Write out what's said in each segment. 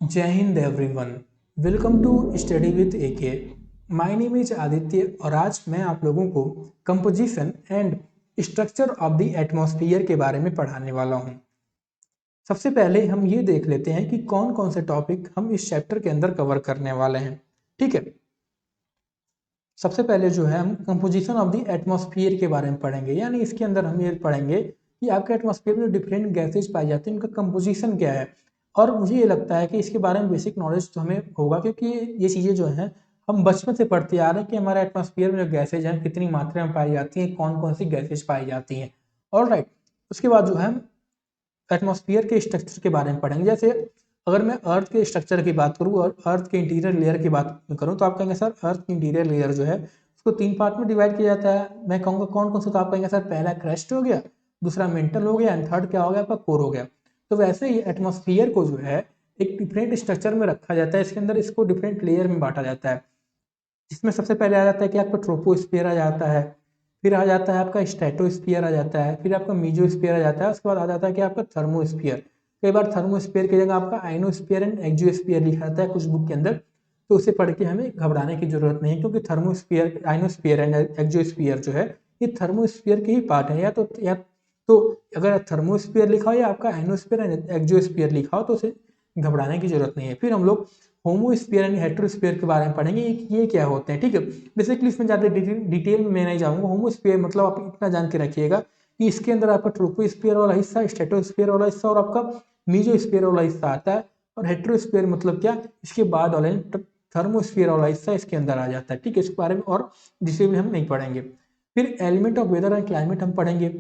जय Hind everyone. Welcome to study with AK. My name is Aditya और आज मैं आप लोगों को composition and structure of the atmosphere के बारे में पढ़ाने वाला हूं। सबसे पहले हम ये देख लेते हैं कि कौन कौन से टॉपिक हम इस चैप्टर के अंदर कवर करने वाले हैं। ठीक है, सबसे पहले जो है हम कंपोजिशन ऑफ द एटमॉस्फेयर के बारे में पढ़ेंगे, यानी इसके अंदर हम ये पढ़ेंगे कि आपके एटमॉस्फेयर में डिफरेंट गैसेज पाई जाती हैं, उनका कंपोजिशन क्या है। और मुझे ये लगता है कि इसके बारे में बेसिक नॉलेज तो हमें होगा, क्योंकि ये चीज़ें जो हैं हम बचपन से पढ़ते आ रहे हैं कि हमारे एटमॉस्फेयर में जो गैसेज हैं कितनी मात्रा में पाई जाती हैं, कौन कौन सी गैसेज पाई जाती हैं। और राइट, उसके बाद जो है एटमॉस्फेयर के स्ट्रक्चर के बारे में पढ़ेंगे। जैसे अगर मैं अर्थ के स्ट्रक्चर की बात करूँ और अर्थ के इंटीरियर लेयर की बात करूँ तो आप कहेंगे सर अर्थ की इंटीरियर लेयर जो है उसको 3 पार्ट में डिवाइड किया जाता है। मैं कहूँगा कौन कौन सा, तो आप कहेंगे सर पहला क्रस्ट हो गया, दूसरा मेंटल हो गया एंड थर्ड क्या हो गया, आपका कोर हो गया। तो वैसे ही एटमॉस्फेयर को जो है एक डिफरेंट स्ट्रक्चर में रखा जाता है, इसके अंदर इसको डिफरेंट लेयर में बांटा जाता है। इसमें सबसे पहले आ जाता है कि आपका ट्रोपोस्फियर आ जाता है, फिर आ जाता है आपका स्ट्रेटोस्फियर आ जाता है, फिर आपका मीजोस्फियर आ जाता है, उसके बाद आ जाता है कि आपका थर्मोस्फियर। कई बार थर्मोस्फियर की जगह आपका आइनोस्फियर एंड एक्जियोस्फियर लिखा जाता है कुछ बुक के अंदर, तो उसे पढ़ के हमें घबराने की जरूरत नहीं है, क्योंकि थर्मोस्फियर, आइनोस्फियर एंड एक्जियोस्फियर जो है ये थर्मोस्फियर के ही पार्ट है। या तो अगर थर्मोस्फियर लिखा हो या आपका आइनोस्फियर एंड एक्जियोस्फियर लिखा हो तो उसे घबराने की जरूरत नहीं है। फिर हम लोग होमोस्फीयर एंड हेटेरोस्फीयर के बारे में पढ़ेंगे, ये क्या होते हैं। ठीक है, बेसिकली इसमें ज़्यादा डिटेल में मैं नहीं जाऊँगा। होमोस्फीयर मतलब आप इतना जान के रखिएगा कि इसके अंदर आपका ट्रोपोस्फीयर वाला हिस्सा, स्ट्रेटोस्फीयर वाला हिस्सा और आपका मीजोस्फीयर वाला हिस्सा आता है। और हेटेरोस्फीयर मतलब क्या, इसके बाद वाले थर्मोस्फीयर वाला हिस्सा इसके अंदर आ जाता है। ठीक है, इसके बारे में और जिसे भी हम नहीं पढ़ेंगे। फिर element of weather and climate हम पढ़ेंगे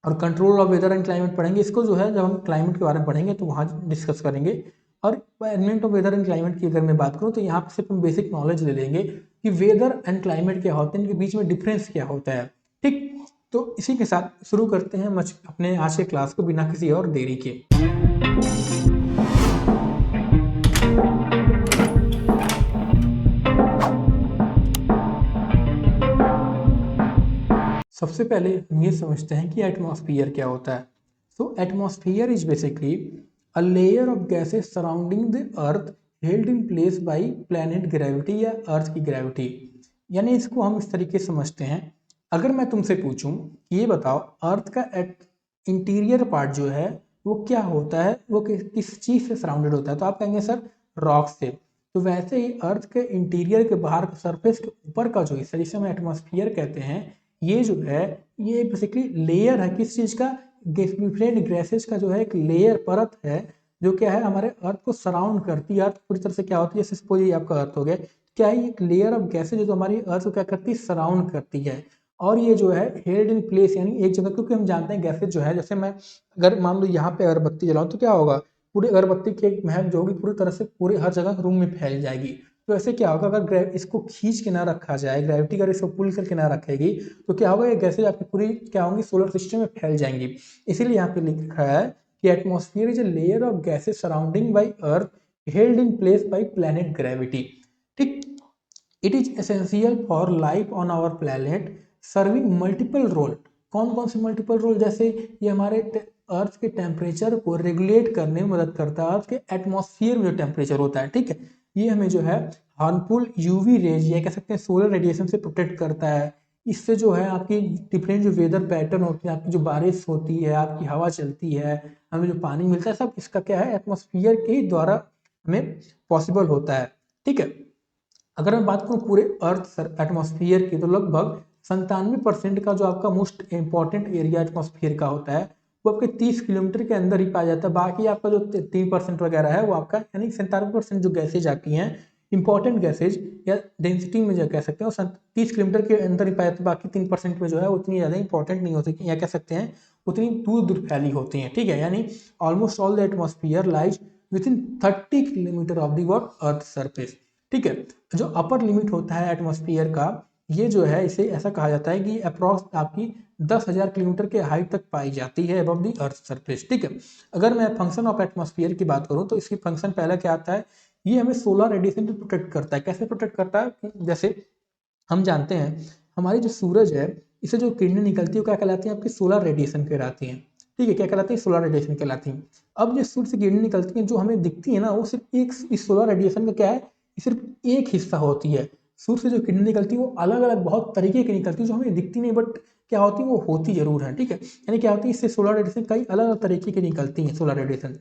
और control of weather and climate पढ़ेंगे। इसको जो है जब हम क्लाइमेट के बारे में पढ़ेंगे तो वहाँ डिस्कस करेंगे। और element of weather and climate की अगर मैं बात करूँ तो यहाँ पे सिर्फ हम बेसिक नॉलेज ले लेंगे कि वेदर एंड क्लाइमेट क्या होते हैं, इनके बीच में डिफरेंस क्या होता है। ठीक, तो इसी के साथ शुरू करते हैं अपने आज के क्लास को बिना किसी और देरी के। सबसे पहले हम ये समझते हैं कि एटमॉस्फेयर क्या होता है। So atmosphere is basically a layer of gases surrounding the earth held in place by planet gravity या अर्थ की ग्रेविटी। यानी इसको हम इस तरीके से समझते हैं, अगर मैं तुमसे पूछूं कि ये बताओ अर्थ का इंटीरियर पार्ट जो है वो क्या होता है, वो किस चीज़ से सराउंडेड होता है, तो आप कहेंगे सर रॉक से। तो वैसे ही अर्थ के इंटीरियर के बाहर सरफेस के ऊपर का जो हिस्सा जिसे हम एटमॉस्फेयर कहते हैं, ये जो है ये बेसिकली लेयर है किस चीज़ का, डिफरेंट गैसेज का जो है एक लेयर परत है जो क्या है हमारे अर्थ को सराउंड करती है। अर्थ पूरी तरह से क्या होती है, जैसे सपोज ये आपका अर्थ हो गया, क्या है एक लेयर ऑफ गैसेज जो हमारी अर्थ को क्या करती है, सराउंड करती है। और ये जो है हेल्ड इन प्लेस यानी एक जगह, क्योंकि हम जानते हैं गैसेज जो है, जैसे मैं अगर मान लो यहाँ पे अगरबत्ती जलाऊं तो क्या होगा, पूरी अगरबत्ती की एक महक जो होगी पूरी तरह से पूरे हर जगह रूम में फैल जाएगी। तो ऐसे क्या होगा, अगर इसको खींच के ना रखा जाए, ग्रेविटी अगर इसको पुल करके ना रखेगी तो क्या होगा, ये गैसेज आपकी पूरी क्या होंगी, सोलर सिस्टम में फैल जाएंगी। इसीलिए यहाँ पे लिखा है कि atmosphere is a layer of gases surrounding by earth held in place by planet gravity. ठीक, it is essential for life on our planet serving multiple role. कौन कौन से मल्टीपल रोल, जैसे ये हमारे अर्थ के टेम्परेचर को रेगुलेट करने में मदद करता है। अर्थ के एटमॉस्फेयर में जो टेम्परेचर होता है, ठीक है, ये हमें जो है हार्मफुल यूवी रेज या कह सकते हैं सोलर रेडिएशन से प्रोटेक्ट करता है। इससे जो है आपकी डिफरेंट जो वेदर पैटर्न होती है, आपकी जो बारिश होती है, आपकी हवा चलती है, हमें जो पानी मिलता है, सब इसका क्या है, एटमॉस्फेयर के ही द्वारा हमें पॉसिबल होता है। ठीक है, अगर मैं बात करूँ पूरे अर्थ एटमॉस्फेयर की तो लगभग 97% का जो आपका मोस्ट इंपॉर्टेंट एरिया एटमॉस्फेयर का होता है वो आपके 30 किलोमीटर के अंदर ही पाया जाता है। बाकी आपका जो 3% वगैरह है वो आपका यानी 97% जो गैसेज आती हैं इंपॉर्टेंट गैसेज या डेंसिटी में जो कह सकते हैं वो 30 किलोमीटर के अंदर ही पाया जाता है। बाकी 3% में जो है उतनी ज़्यादा इंपॉर्टेंट नहीं होती, या कह सकते हैं उतनी दूर दूर फैली होती हैं। ठीक है, यानी almost all the atmosphere lies with in 30 kilometre of the what earth surface. ठीक है, जो अपर लिमिट होता है एटमॉस्फेयर का, ये जो है इसे ऐसा कहा जाता है कि अप्रॉक्स आपकी 10,000 किलोमीटर के हाइट तक पाई जाती है अबव दी अर्थ सरफेस। ठीक है, अगर मैं फंक्शन ऑफ एटमॉस्फेयर की बात करूं तो इसकी फंक्शन पहला क्या आता है, ये हमें सोलर रेडिएशन से प्रोटेक्ट करता है। कैसे प्रोटेक्ट करता है, जैसे हम जानते हैं हमारी जो सूरज है, इससे जो किरणें निकलती है वो क्या कहलाती है, आपकी सोलर रेडिएशन कहलाती हैं। ठीक है, क्या कहलाती है, सोलर रेडिएशन कहलाती है। अब जो सूर्य से किरणें निकलती हैं जो हमें दिखती है ना, वो सिर्फ एक, इस सोलर रेडिएशन का क्या है, सिर्फ एक हिस्सा होती है। सूर्य से जो किरणें निकलती है वो अलग अलग बहुत तरीके की निकलती है जो हमें दिखती नहीं, बट क्या होती है, वो होती जरूर है। ठीक है, यानी क्या होती है, इससे सोलर रेडिएशन कई अलग अलग तरीके की निकलती हैं सोलर रेडिएशन।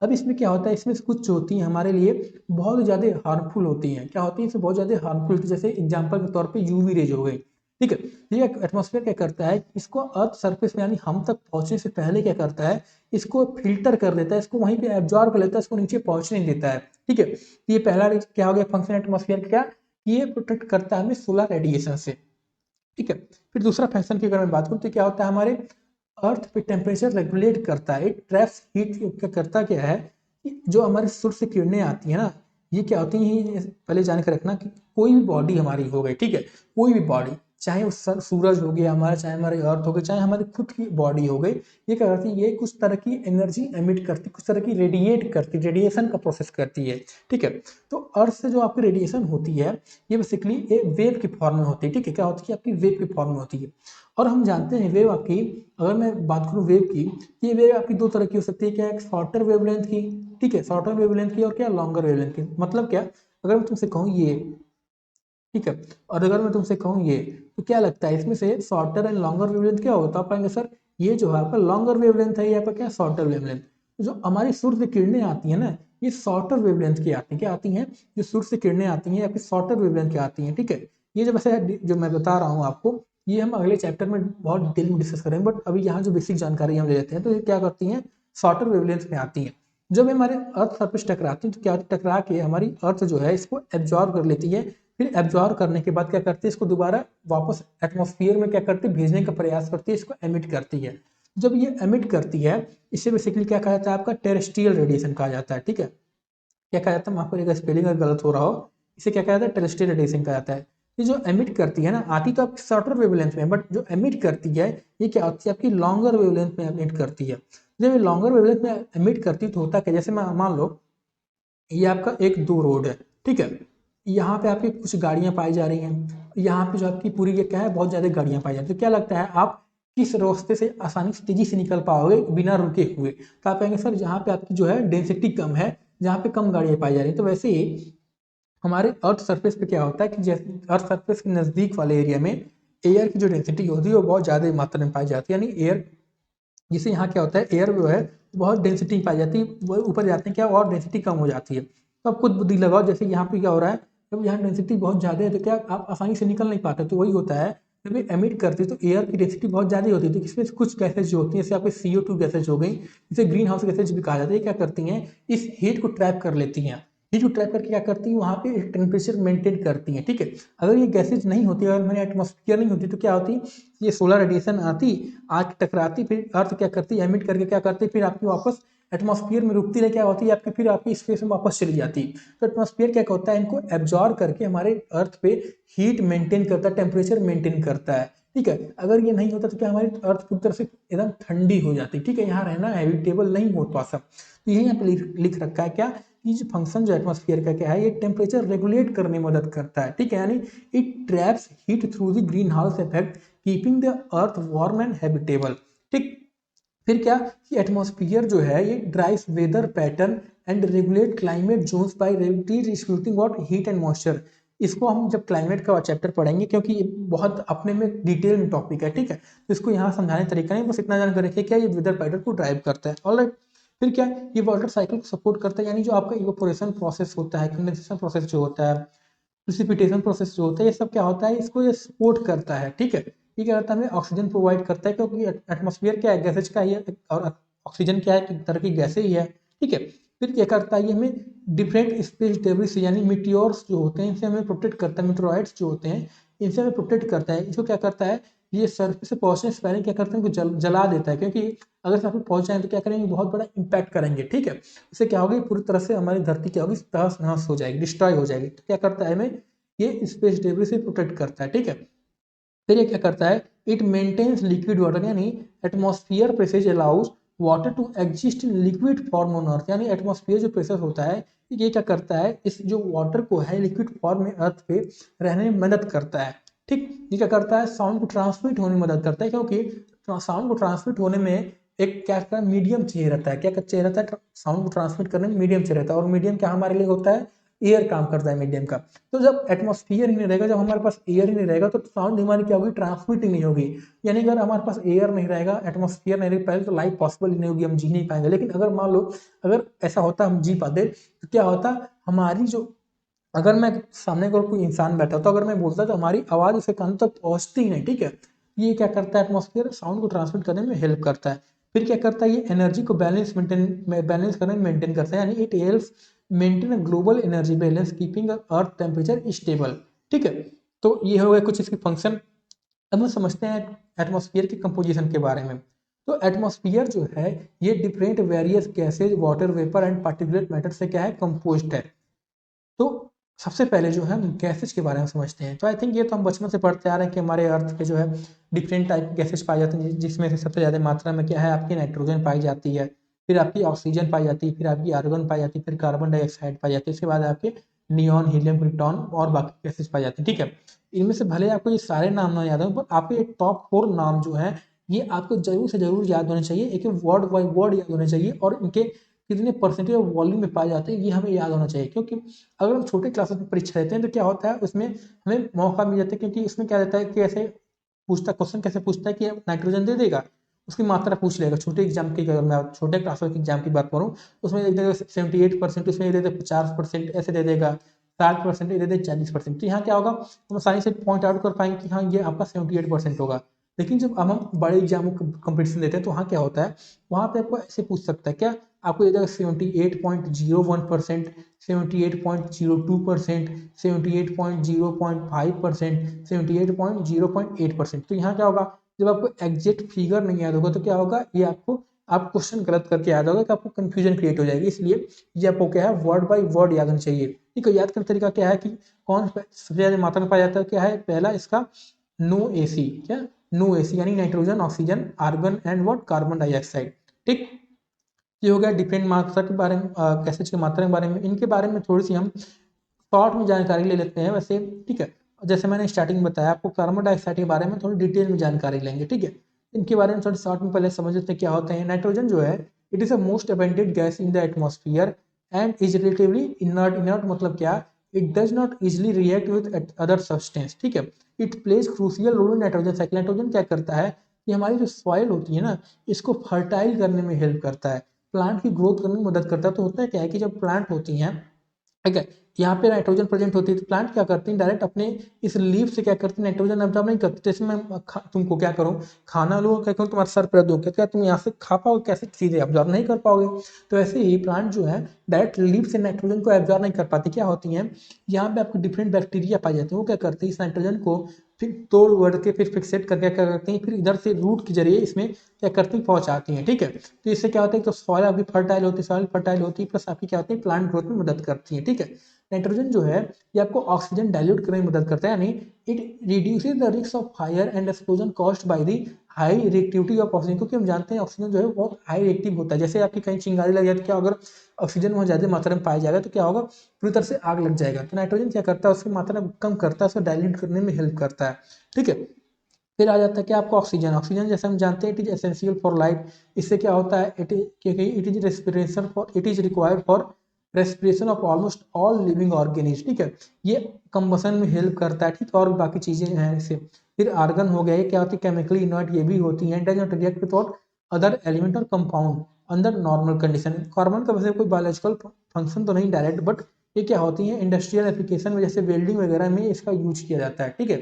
अब इसमें क्या होता है, इसमें से कुछ जो होती हैं हमारे लिए बहुत ज़्यादा हार्मफुल होती हैं। क्या होती है, इससे बहुत ज़्यादा हार्मफुल होती है, जैसे एग्जाम्पल के तौर पे यूवी रेज हो गई। ठीक है, ये एटमॉस्फेयर क्या करता है, इसको अर्थ सरफेस में यानी हम तक पहुंचने से पहले क्या करता है, इसको फिल्टर कर देता है, इसको वहीं पे एब्जॉर्ब कर लेता है, इसको नीचे पहुंचने नहीं देता है। ठीक है, तो ये पहला क्या हो गया फंक्शन एटमॉस्फेयर का, ये प्रोटेक्ट करता है हमें सोलर रेडिएशन से। ठीक है, फिर दूसरा फंक्शन की अगर मैं बात करूँ तो क्या होता है, हमारे अर्थ पे टेम्परेचर रेगुलेट करता है, ट्रैप्स हीट। क्या करता क्या है कि जो हमारे सूर्य से किरणें आती है ना, ये क्या होती हैं, पहले जान के रखना कि कोई भी बॉडी हमारी हो गई, ठीक है, कोई भी बॉडी, चाहे वो सूरज हो गया हमारा, चाहे हमारी अर्थ हो गई, चाहे हमारी खुद की बॉडी हो गई, ये क्या करती है, ये कुछ तरह की एनर्जी एमिट करती, कुछ तरह की रेडिएट करती, रेडिएशन का प्रोसेस करती है। ठीक है, तो अर्थ से जो आपकी रेडिएशन होती है, ये बेसिकली एक वेव की फॉर्म में होती है। ठीक है, क्या होती है, आपकी वेव की फॉर्म में होती है। और हम जानते हैं वेव आपकी, अगर मैं बात करूँ वेव की, ये वेव आपकी दो तरह की हो सकती है, क्या, एक शॉर्टर वेवलेंथ की, ठीक है, शॉर्टर वेवलेंथ की, और क्या लॉन्गर वेवलेंथ की। मतलब क्या, अगर मैं तुमसे कहूँ ये, ठीक है, और अगर मैं तुमसे कहूँ ये, तो क्या लगता है इसमें से शॉर्टर एंड लॉन्गर वेवलेंथ क्या होगा, तो आप कहेंगे सर ये जो है आपका लॉन्गर वेवलेंथ है, ये आपका क्या शॉर्टर वेवलेंथ। जो हमारी सूर्य से किरणें आती हैं ना, ये शॉर्टर वेवलेंथ की आती हैं, क्या आती हैं, जो सूर्य से किरणें आती हैं आपकी शॉर्टर वेवलेंथ की आती हैं। ठीक है, ये जो वैसे जो मैं बता रहा हूँ आपको, ये हम अगले चैप्टर में बहुत डिटेल में डिस्कस करेंगे, बट अभी यहाँ जो बेसिक जानकारी हम ले लेते हैं, तो ये क्या करती हैं, शॉर्टर वेवलेंथ में आती हैं। जब ये हमारे अर्थ सरफेस टकराती है, तो क्या टकरा के हमारी अर्थ जो है इसको एब्जॉर्ब कर लेती है। फिर एब्जॉर्ब करने के बाद क्या करती है, इसको दोबारा वापस एटमॉस्फेयर में क्या करती है, भेजने का प्रयास करती है, इसको एमिट करती है। जब ये एमिट करती है, इसे बेसिकली क्या कहा जाता है, आपका टेरेस्ट्रियल रेडिएशन कहा जाता है। ठीक है, क्या कहा जाता है, आपको एक स्पेलिंग अगर गलत हो रहा हो, इसे क्या कहा जाता है, टेरेस्ट्रियल रेडिएशन कहा जाता है। ये जो एमिट करती है ना, आती तो आपकी शॉर्टर वेवलेंथ में, बट जो एमिट करती है, ये क्या होती है, आपकी लॉन्गर वेवलेंथ में एमिट करती है। जब ये लॉन्गर वेवलेंथ में एमिट करती है तो होता क्या, जैसे मान लो ये आपका एक दो रोड है, ठीक है, यहाँ पे आपकी कुछ गाड़ियां पाई जा रही हैं, यहाँ पे जो आपकी पूरी ये क्या है, बहुत ज्यादा गाड़ियां पाई जाती हैं, तो क्या लगता है आप किस रास्ते से आसानी से तेजी से निकल पाओगे बिना रुके हुए, तो आप कहेंगे सर जहाँ पे आपकी जो है डेंसिटी कम है, जहाँ पे कम गाड़ियां पाई जा रही हैं। तो वैसे ही हमारे अर्थ सरफेस पे क्या होता है कि जैसे अर्थ सरफेस के नजदीक वाले एरिया में एयर की जो डेंसिटी होती है वो बहुत ज्यादा मात्रा में पाई जाती है, यानी एयर, जिससे यहाँ क्या होता है, एयर जो है बहुत डेंसिटी पाई जाती है, वो ऊपर जाते हैं क्या, और डेंसिटी कम हो जाती है। तो आप खुद बुद्धि लगाओ, जैसे यहाँ पे क्या हो रहा है, जब यहाँ डेंसिटी बहुत ज़्यादा है तो क्या आप आसानी से निकल नहीं पाते, तो वही होता है, जब ये एमिट करती है तो एयर की डेंसिटी बहुत ज़्यादा होती है, तो इसमें कुछ गैसेज जो होती हैं, जैसे आपके CO2 गैसेज हो गई, जिसे ग्रीन हाउस गैसेज भी कहा जाता है, क्या करती हैं, इस हीट को ट्रैप कर लेती हैं। हीट को ट्रैप करके क्या करती है, वहाँ पे टेम्परेचर मेंटेन करती हैं। ठीक है, अगर ये गैसेज नहीं होती, अगर हमारे एटमॉस्फेयर नहीं होती, तो क्या होती, ये सोलर रेडिएशन आती, आग टकराती, फिर अर्थ क्या करती है, एमिट करके क्या करती, फिर आपकी वापस एटमॉस्फेयर में रुकती रह, क्या होती है आपकी, फिर आपकी स्पेस में वापस चली जाती। तो एटमॉस्फेयर क्या होता है, इनको एब्जॉर्ब करके हमारे अर्थ पे हीट मेंटेन करता है, टेम्परेचर मेंटेन करता है। ठीक है, अगर ये नहीं होता तो क्या हमारी अर्थ पूरी तरह से एकदम ठंडी हो जाती। ठीक है, यहाँ रहना हैबिटेबल नहीं हो पाता। तो यही यहाँ पे लिख रखा है क्या, ये जो फंक्शन जो एटमॉस्फेयर का क्या है, ये टेम्परेचर रेगुलेट करने में मदद करता है। ठीक है, यानी it traps heat through the greenhouse effect, keeping the earth warm and habitable. ठीक, फिर क्या, कि एटमॉस्फेयर जो है ये drives weather pattern and regulate climate zones by distributing what heat and moisture. इसको हम जब क्लाइमेट का चैप्टर पढ़ेंगे, क्योंकि ये बहुत अपने में डिटेल में टॉपिक है, ठीक है, तो इसको यहाँ समझाने का तरीका नहीं, बस इतना जानकर रखिए क्या ये वेदर पैटर्न को ड्राइव करता है। ऑलराइट, फिर क्या, ये वाटर साइकिल को सपोर्ट करता है, यानी जो आपका इवेपोरेशन प्रोसेस होता है, कंडेंसेशन प्रोसेस जो होता है, प्रिसिपिटेशन प्रोसेस जो होता है, ये सब क्या होता है, इसको ये सपोर्ट करता है। ठीक है, ये क्या करता है, हमें ऑक्सीजन प्रोवाइड करता है, क्योंकि एटमॉस्फेयर क्या है, गैसेज का ही है, और ऑक्सीजन क्या है, एक तरह की गैसे ही है। ठीक है, फिर क्या करता है, ये हमें डिफरेंट स्पेस डेब्रिस यानी मिटियोर्स जो होते हैं, इनसे हमें प्रोटेक्ट करता है, मिटोराइड्स जो होते हैं, इनसे हमें प्रोटेक्ट करता है। इसको क्या करता है, ये सरफेस से पहुंचने से पहले क्या करते हैं, इनको जला देता है, क्योंकि अगर सरफेस पहुंच जाए तो क्या करेंगे, बहुत बड़ा इंपैक्ट करेंगे। ठीक है, इससे क्या होगी, पूरी तरह से हमारी धरती क्या होगी, तहस नहस हो जाएगी, डिस्ट्रॉय हो जाएगी। तो क्या करता है, हमें ये स्पेस डेब्रिस से प्रोटेक्ट करता है। ठीक है, फिर ये क्या करता है, इट मेंटेन्स लिक्विड वाटर, यानी atmosphere pressure allows water to exist in liquid form on earth, यानी एटमॉस्फेयर जो प्रेशर होता है, ये क्या करता है, इस जो वाटर को है लिक्विड फॉर्म में अर्थ पे रहने में मदद करता है। ठीक, ये क्या करता है, साउंड को ट्रांसमिट होने में मदद करता है, क्योंकि साउंड को ट्रांसमिट होने में एक क्या कहता है मीडियम चाहिए रहता है, क्या चाहिए रहता है साउंड को ट्रांसमिट करने में मीडियम चाहिए रहता है, और मीडियम क्या हमारे लिए होता है, एयर काम करता है मीडियम का। तो जब एटमॉस्फेयर ही नहीं रहेगा, जब हमारे पास एयर ही नहीं रहेगा तो साउंड हमारी क्या होगी, ट्रांसमिट ही नहीं होगी। यानी अगर हमारे पास एयर नहीं रहेगा, एटमॉस्फेयर नहीं रहेगा, पहले तो लाइफ पॉसिबल ही नहीं होगी, हम जी नहीं पाएंगे। लेकिन अगर मान लो अगर ऐसा होता हम जी पाते तो क्या होता, हमारी जो, अगर मैं सामने को कोई इंसान बैठा तो अगर मैं बोलता तो हमारी आवाज उसके कान तक पहुंचती ही नहीं, ठीक है। ये क्या करता है, एटमॉस्फेयर साउंड को ट्रांसमिट करने में हेल्प करता है। फिर क्या करता है, ये एनर्जी को बैलेंस करने में मेंटेन करता है, यानी it helps maintain a global energy balance keeping earth temperature stable, ठीक है। तो ये हो गए कुछ इसके फंक्शन। अब हम समझते हैं एटमॉस्फेयर की कंपोजिशन के बारे में। तो एटमॉस्फेयर जो है ये different various gases, water vapour and particulate matter से क्या है, कंपोज्ड है। तो सबसे पहले जो है हम गैसेज के बारे में समझते हैं। तो आई थिंक ये तो हम बचपन से पढ़ते आ रहे हैं कि हमारे अर्थ पे जो है डिफरेंट टाइप की गैसेज पाई जाती हैं, जिसमें से सबसे ज़्यादा मात्रा में क्या है, आपकी नाइट्रोजन पाई जाती है, फिर आपकी ऑक्सीजन पाई जाती है, फिर आपकी आर्गन पाई जाती है, फिर कार्बन डाइऑक्साइड पाई जाती है, इसके बाद आपके नियॉन, हीलियम, प्रोटॉन और बाकी गैसेज पाई जाती है, ठीक है। इनमें से भले आपको ये सारे नाम ना याद हो, पर आपके एक टॉप 4 नाम जो है ये आपको जरूर से जरूर याद होने चाहिए, एक वर्ड बाई वर्ड याद होने चाहिए, और इनके कितने परसेंटेज ऑफ वॉल्यूम में पाए जाते हैं ये हमें याद होना चाहिए। क्योंकि अगर हम छोटे क्लासेस में परीक्षा देते हैं तो क्या होता है, उसमें हमें मौका मिल जाता है, क्योंकि उसमें क्या रहता है कि ऐसे पूछता, क्वेश्चन कैसे पूछता है कि नाइट्रोजन दे देगा, उसकी मात्रा पूछ लेगा। छोटे एग्जाम की, अगर मैं छोटे क्लास के एग्जाम की बात करूँ, उसमें एक देगा 78%, उसमें दे दे 50%, ऐसे दे देगा 60%, दे दे 40%। तो यहाँ क्या होगा, हम आसानी से पॉइंट आउट कर पाएंगे कि हाँ ये आपका 78% होगा। लेकिन जब अब हम बड़े एग्जामों को कंपटीशन देते हैं तो वहाँ क्या होता है, वहाँ पे आपको ऐसे पूछ सकता है क्या, आपको ये जगह 78.01%, 78.02%, 78.0.5%, 78.0.8%। तो यहाँ क्या होगा, जब आपको एग्जैक्ट फिगर नहीं याद होगा तो क्या होगा, ये आपको, आप क्वेश्चन गलत करके याद होगा कि आपको कंफ्यूजन क्रिएट हो जाएगी। इसलिए ये आपको क्या है, वर्ड बाय वर्ड याद होना चाहिए। ठीक है, याद करने का तरीका क्या है कि कौन सबसे ज्यादा मात्रा में पाया जाता है, क्या है, पहला इसका नो एसी, क्या, नो एसी यानी nitrogen, oxygen, argon and what, carbon dioxide, ठीक। ये हो गया डिफरेंट मात्रा के बारे में, गैसेज की मात्रा के बारे में। इनके बारे में थोड़ी सी हम शॉर्ट में जानकारी ले लेते हैं वैसे, ठीक है। जैसे मैंने स्टार्टिंग में बताया आपको, कार्बन डाइऑक्साइड के बारे में थोड़ी डिटेल में जानकारी लेंगे, ठीक है। इनके बारे में थोड़ी शॉर्ट में पहले समझ लेते हैं क्या होते हैं। नाइट्रोजन जो है, it is a most abundant gas in the atmosphere and is relatively inert. Inert मतलब क्या, it does not easily react with other substance, ठीक है। It plays crucial role in nitrogen cycle. Nitrogen क्या करता है कि हमारी जो सॉइल होती है ना, इसको फर्टाइल करने में हेल्प करता है, प्लांट की ग्रोथ करने में मदद करता है। तो होता है क्या है कि जब प्लांट होती हैं, ठीक है, यहाँ पे नाइट्रोजन प्रेजेंट होती है, तो प्लांट क्या करती हैं, डायरेक्ट अपने इस लीफ से क्या करती हैं, नाइट्रोजन अब्जॉर्ब नहीं करती। जैसे मैं तुमको क्या करूँ, खाना लो, क्या करूँ, तुम्हारे सर पर दो, क्या तुम यहाँ से खा पाओगे, कैसे चीजें अब्जॉर्ब नहीं कर पाओगे। तो ऐसे ही प्लांट जो है डायरेक्ट लीफ से नाइट्रोजन को एब्जॉर्ब नहीं कर पाती। क्या होती हैं, यहाँ पे आपको डिफरेंट बैक्टीरिया पाए जाते हैं, वो क्या करते हैं, इस नाइट्रोजन को फिर तोड़ वड़ के फिर फिक्सेट करके क्या करते हैं, फिर इधर से रूट के जरिए इसमें क्या करती हैं, पहुंचाती हैं, ठीक है। तो इससे क्या होता है, तो सॉइल आपकी फर्टाइल होती है, सॉइल फर्टाइल होती है, प्लस आपकी क्या होती है, प्लांट ग्रोथ में मदद करती है, ठीक है। नाइट्रोजन जो है ये आपको ऑक्सीजन डाइल्यूट करने में मदद करता है, यानी it reduces the risk of fire and explosion caused by the high reactivity of oxygen. क्योंकि हम जानते हैं ऑक्सीजन जो है बहुत हाई रिएक्टिव होता है। जैसे आपकी कहीं चिंगारी लग जाए तो क्या, अगर ऑक्सीजन वहाँ ज्यादा मात्रा में पाया जाएगा तो क्या होगा, पूरी तरह से आग लग जाएगा। तो नाइट्रोजन क्या करता है, उसकी मात्रा कम करता है, उसको डाइल्यूट करने में हेल्प करता है, ठीक है। फिर आ जाता है कि आपको ऑक्सीजन, ऑक्सीजन जैसे हम जानते हैं it is essential for life. इससे क्या होता है, it is respiration for, it is required for respiration of almost all living organisms, ठीक है। ये कंबसन में हेल्प करता है, ठीक, और बाकी चीजें हैं इससे। फिर आर्गन हो गया, ये क्या होती है, केमिकली इनर्ट ये भी होती है, does not react with other element और compound under normal condition. Carbon का वैसे कोई बायोलॉजिकल फंक्शन तो नहीं डायरेक्ट, बट ये क्या होती है, इंडस्ट्रियल एप्लीकेशन में जैसे वेल्डिंग वगैरह में इसका यूज किया जाता है, ठीक है।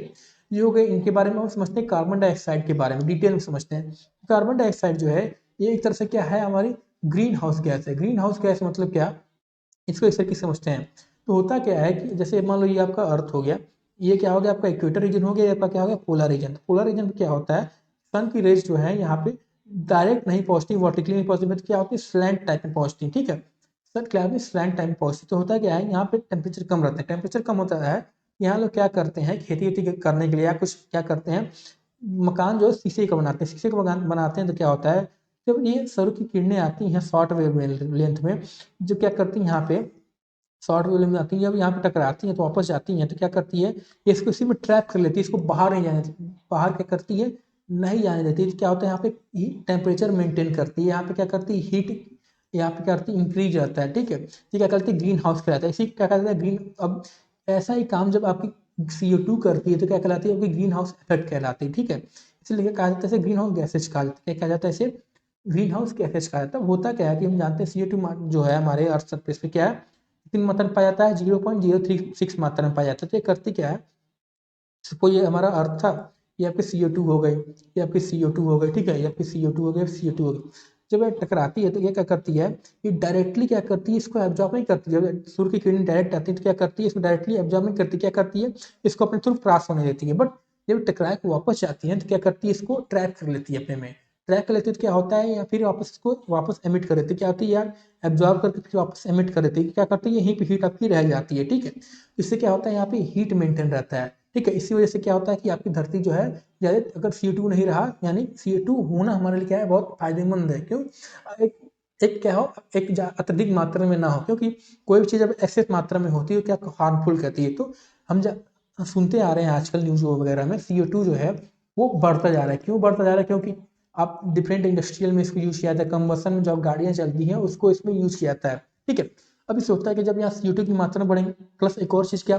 ये हो गए इनके बारे में। हम समझते हैं कार्बन डाइऑक्साइड के बारे में, डिटेल में समझते हैं। कार्बन डाइऑक्साइड जो है ये एक तरह से क्या है, हमारी ग्रीन हाउस गैस है। ग्रीन हाउस गैस मतलब क्या, इसको इस तरीके से समझते हैं। तो होता क्या है कि जैसे मान लो ये आपका अर्थ हो गया, ये क्या हो गया, आपका इक्वेटर रीजन हो गया, ये आपका क्या हो गया, पोलर रीजन। पोलर रीजन में क्या होता है, सन की रेज जो है यहाँ पे डायरेक्ट नहीं पहुंचती, वर्टिकली नहीं पहुंचती, बट क्या होती है, स्लैंट टाइप में पहुंचती, ठीक है। सर क्या है, स्लैंट टाइप में पहुंचती। तो होता क्या है, यहाँ पे टेम्परेचर कम रहता है। टेम्परेचर कम होता है, यहाँ लोग क्या करते हैं, खेती वेती करने के लिए या कुछ क्या करते हैं, मकान जो है शीशे का बनाते हैं। शीशे का मकान बनाते हैं तो क्या होता है, जब ये सौर की किरणें आती हैं शॉर्ट वेव लेंथ में, जो क्या करती हैं यहाँ पे शॉर्ट वेव में आती है, जब यहाँ पे टकराती हैं तो वापस जाती हैं, तो क्या करती है, ये इसको इसी में ट्रैप कर लेती है, इसको बाहर नहीं जाने देती। बाहर क्या करती है, नहीं जाने देती। तो क्या होता है यहाँ पे टेम्परेचर मेंटेन करती है, यहाँ पे क्या करती है हीट, यहाँ पे क्या करती है इंक्रीज रहता है, ठीक है। ये क्या करती है ग्रीन हाउस कहलाता है, इसी क्या कहता है ग्रीन। अब ऐसा ही काम जब आपकी CO2 करती है तो क्या कहलाती है आपकी ग्रीन हाउस इफेक्ट कहलाती है, ठीक है। इसलिए कहा जाता है इसे ग्रीन हाउस गैसेज कहा जाता है, क्या कहा जाता है इसे ग्रीन हाउस गैसेज कहा जाता है। होता क्या है कि हम जानते हैं CO2 जो है हमारे अर्थ सरफेस पे क्या है कितनी मात्रा में पाया जाता है, 0.036 मात्रा में पाया जाता है। तो ये करती क्या है, सपोज ये हमारा अर्थ था, ये आपके CO2 हो गई, ये आपकी CO2 हो गई, ठीक है, ये आपकी CO2 हो गई, CO2 हो गई। जब ये टकराती है तो ये क्या करती है, ये डायरेक्टली क्या करती है इसको एब्जॉर्ब नहीं करती। जब सूर्य की किरण डायरेक्ट आती है तो क्या करती है इसको डायरेक्टली एब्जॉर्ब नहीं करती, क्या करती है इसको अपने थ्रू क्रॉस होने देती है। बट जब टकरा के वापस जाती है तो क्या करती है इसको ट्रैप कर लेती है अपने में। ट्रैप कर लेती है तो क्या होता है या फिर वापस इसको वापस एमिट कर देती है, क्या होती है यार एब्जॉर्ब करके फिर वापस एमिट कर देती है, क्या करती है यहीं पे हीट आपकी रह जाती है, ठीक है। इससे क्या होता है यहाँ पे हीट मेंटेन रहता है, ठीक है। इसी वजह से क्या होता है कि आपकी धरती जो है ज़्यादा अगर CO2 नहीं रहा, यानी CO2 होना हमारे लिए क्या है बहुत फायदेमंद है। क्यों, एक एक क्या हो एक अत्यधिक मात्रा में ना हो, क्योंकि कोई भी चीज़ जब एक्सेस मात्रा में होती है तो क्या हार्मफुल कहती है। तो हम सुनते आ रहे हैं आजकल न्यूज़ वगैरह में CO2 जो है वो बढ़ता जा रहा है। क्यों बढ़ता जा रहा है, क्योंकि आप डिफरेंट इंडस्ट्रियल में इसको यूज़ किया जाता है, कंबसन में जब गाड़ियाँ चलती हैं उसको इसमें यूज़ किया जाता है, ठीक है। अब इस होता है कि जब यहाँ CO2 की मात्रा बढ़ेंगे, प्लस एक और चीज़ क्या,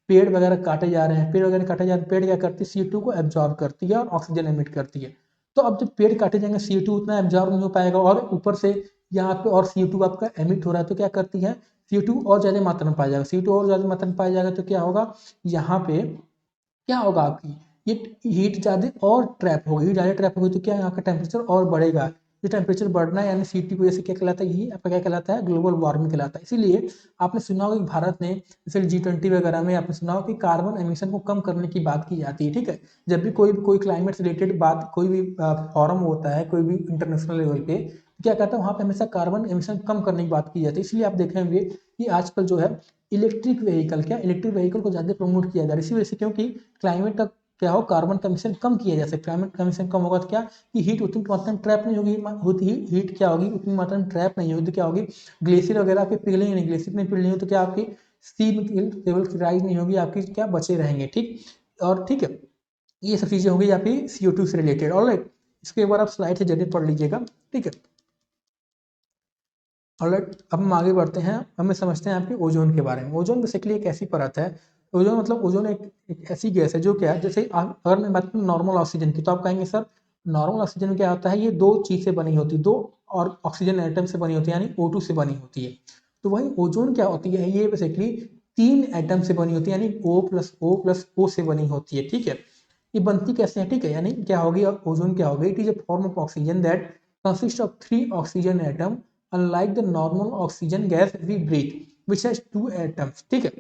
पेड़ वगैरह काटे जा रहे हैं, पेड़ वगैरह काटे जा रहे हैं, पेड़ क्या करती है CO2 को एब्जॉर्ब करती है और ऑक्सीजन एमिट करती है। तो अब जब पेड़ काटे जाएंगे CO2 उतना एब्जॉर्ब नहीं हो पाएगा, और ऊपर से यहाँ पे और CO2 आपका एमिट हो रहा है, तो क्या करती है CO2 और ज़्यादा मात्रा में पाया जाएगा, CO2 और ज़्यादा मात्रा में पाया जाएगा तो क्या होगा यहाँ पे, क्या होगा आपकी ये हीट ज़्यादा और ट्रैप होगी, हीट ज़्यादा ट्रैप होगी तो क्या यहाँ का टेम्परेचर और बढ़ेगा। ये टेम्परेचर बढ़ना है यानी CO2 की वजह से क्या कहलाता है, यही आपका क्या कहलाता है ग्लोबल वार्मिंग कहलाता है। इसीलिए आपने सुना होगा कि भारत ने जैसे G20 वगैरह में आपने सुना होगा कि कार्बन एमिशन को कम करने की बात की जाती है, ठीक है। जब भी कोई क्लाइमेट से रिलेटेड बात कोई भी फॉरम होता है कोई भी इंटरनेशनल लेवल पे, तो क्या कहता है वहाँ पे हमेशा कार्बन एमिशन कम करने की बात की जाती है। इसलिए आप देखेंगे कि आजकल जो है इलेक्ट्रिक व्हीकल इलेक्ट्रिक व्हीकल को ज़्यादा प्रमोट किया जा रहा है, इसी वजह से क्योंकि क्लाइमेट का क्या हो कार्बन का एमिशन कम किया जा सकता है। क्लाइमेट का एमिशन कम होगा तो क्या कि हीट उतनी मात्रा में ट्रैप नहीं होगी, होती हीट क्या होगी उतनी मात्रा में ट्रैप नहीं होगी, तो क्या होगी ग्लेशियर वगैरह आपके पिघलेंगे नहीं, ग्लेशियर नहीं पिघलेंगे तो क्या आपकी सी लेवल की राइज नहीं होगी, आपकी क्या बचे रहेंगे, ठीक। और ठीक है, ये सब चीज़ें होगी आपकी CO2 से रिलेटेड। ऑलराइट, इसके एक बार आप स्लाइड से जल्दी पढ़ लीजिएगा, ठीक है। ऑलराइट, अब हम आगे बढ़ते हैं, हमें समझते हैं आपके ओजोन के बारे में। ओजोन बेसिकली एक ऐसी परत है, ओजोन मतलब ओजोन एक ऐसी गैस है जो क्या है, जैसे अगर मैं बात करूँ नॉर्मल ऑक्सीजन की तो आप कहेंगे सर नॉर्मल ऑक्सीजन में क्या होता है, ये दो चीज़ से बनी होती है, दो और ऑक्सीजन एटम से बनी होती है, यानी O2 से बनी होती है। तो वही ओजोन क्या होती है, ये बेसिकली 3 एटम से बनी होती है, यानी O+O+O से बनी होती है, ठीक है। ये बनती कैसे है, ठीक है, यानी क्या होगी ओजोन क्या होगी, it is a form of oxygen that consist of 3 oxygen atom unlike the normal oxygen gas we breathe which has 2 atoms, ठीक है।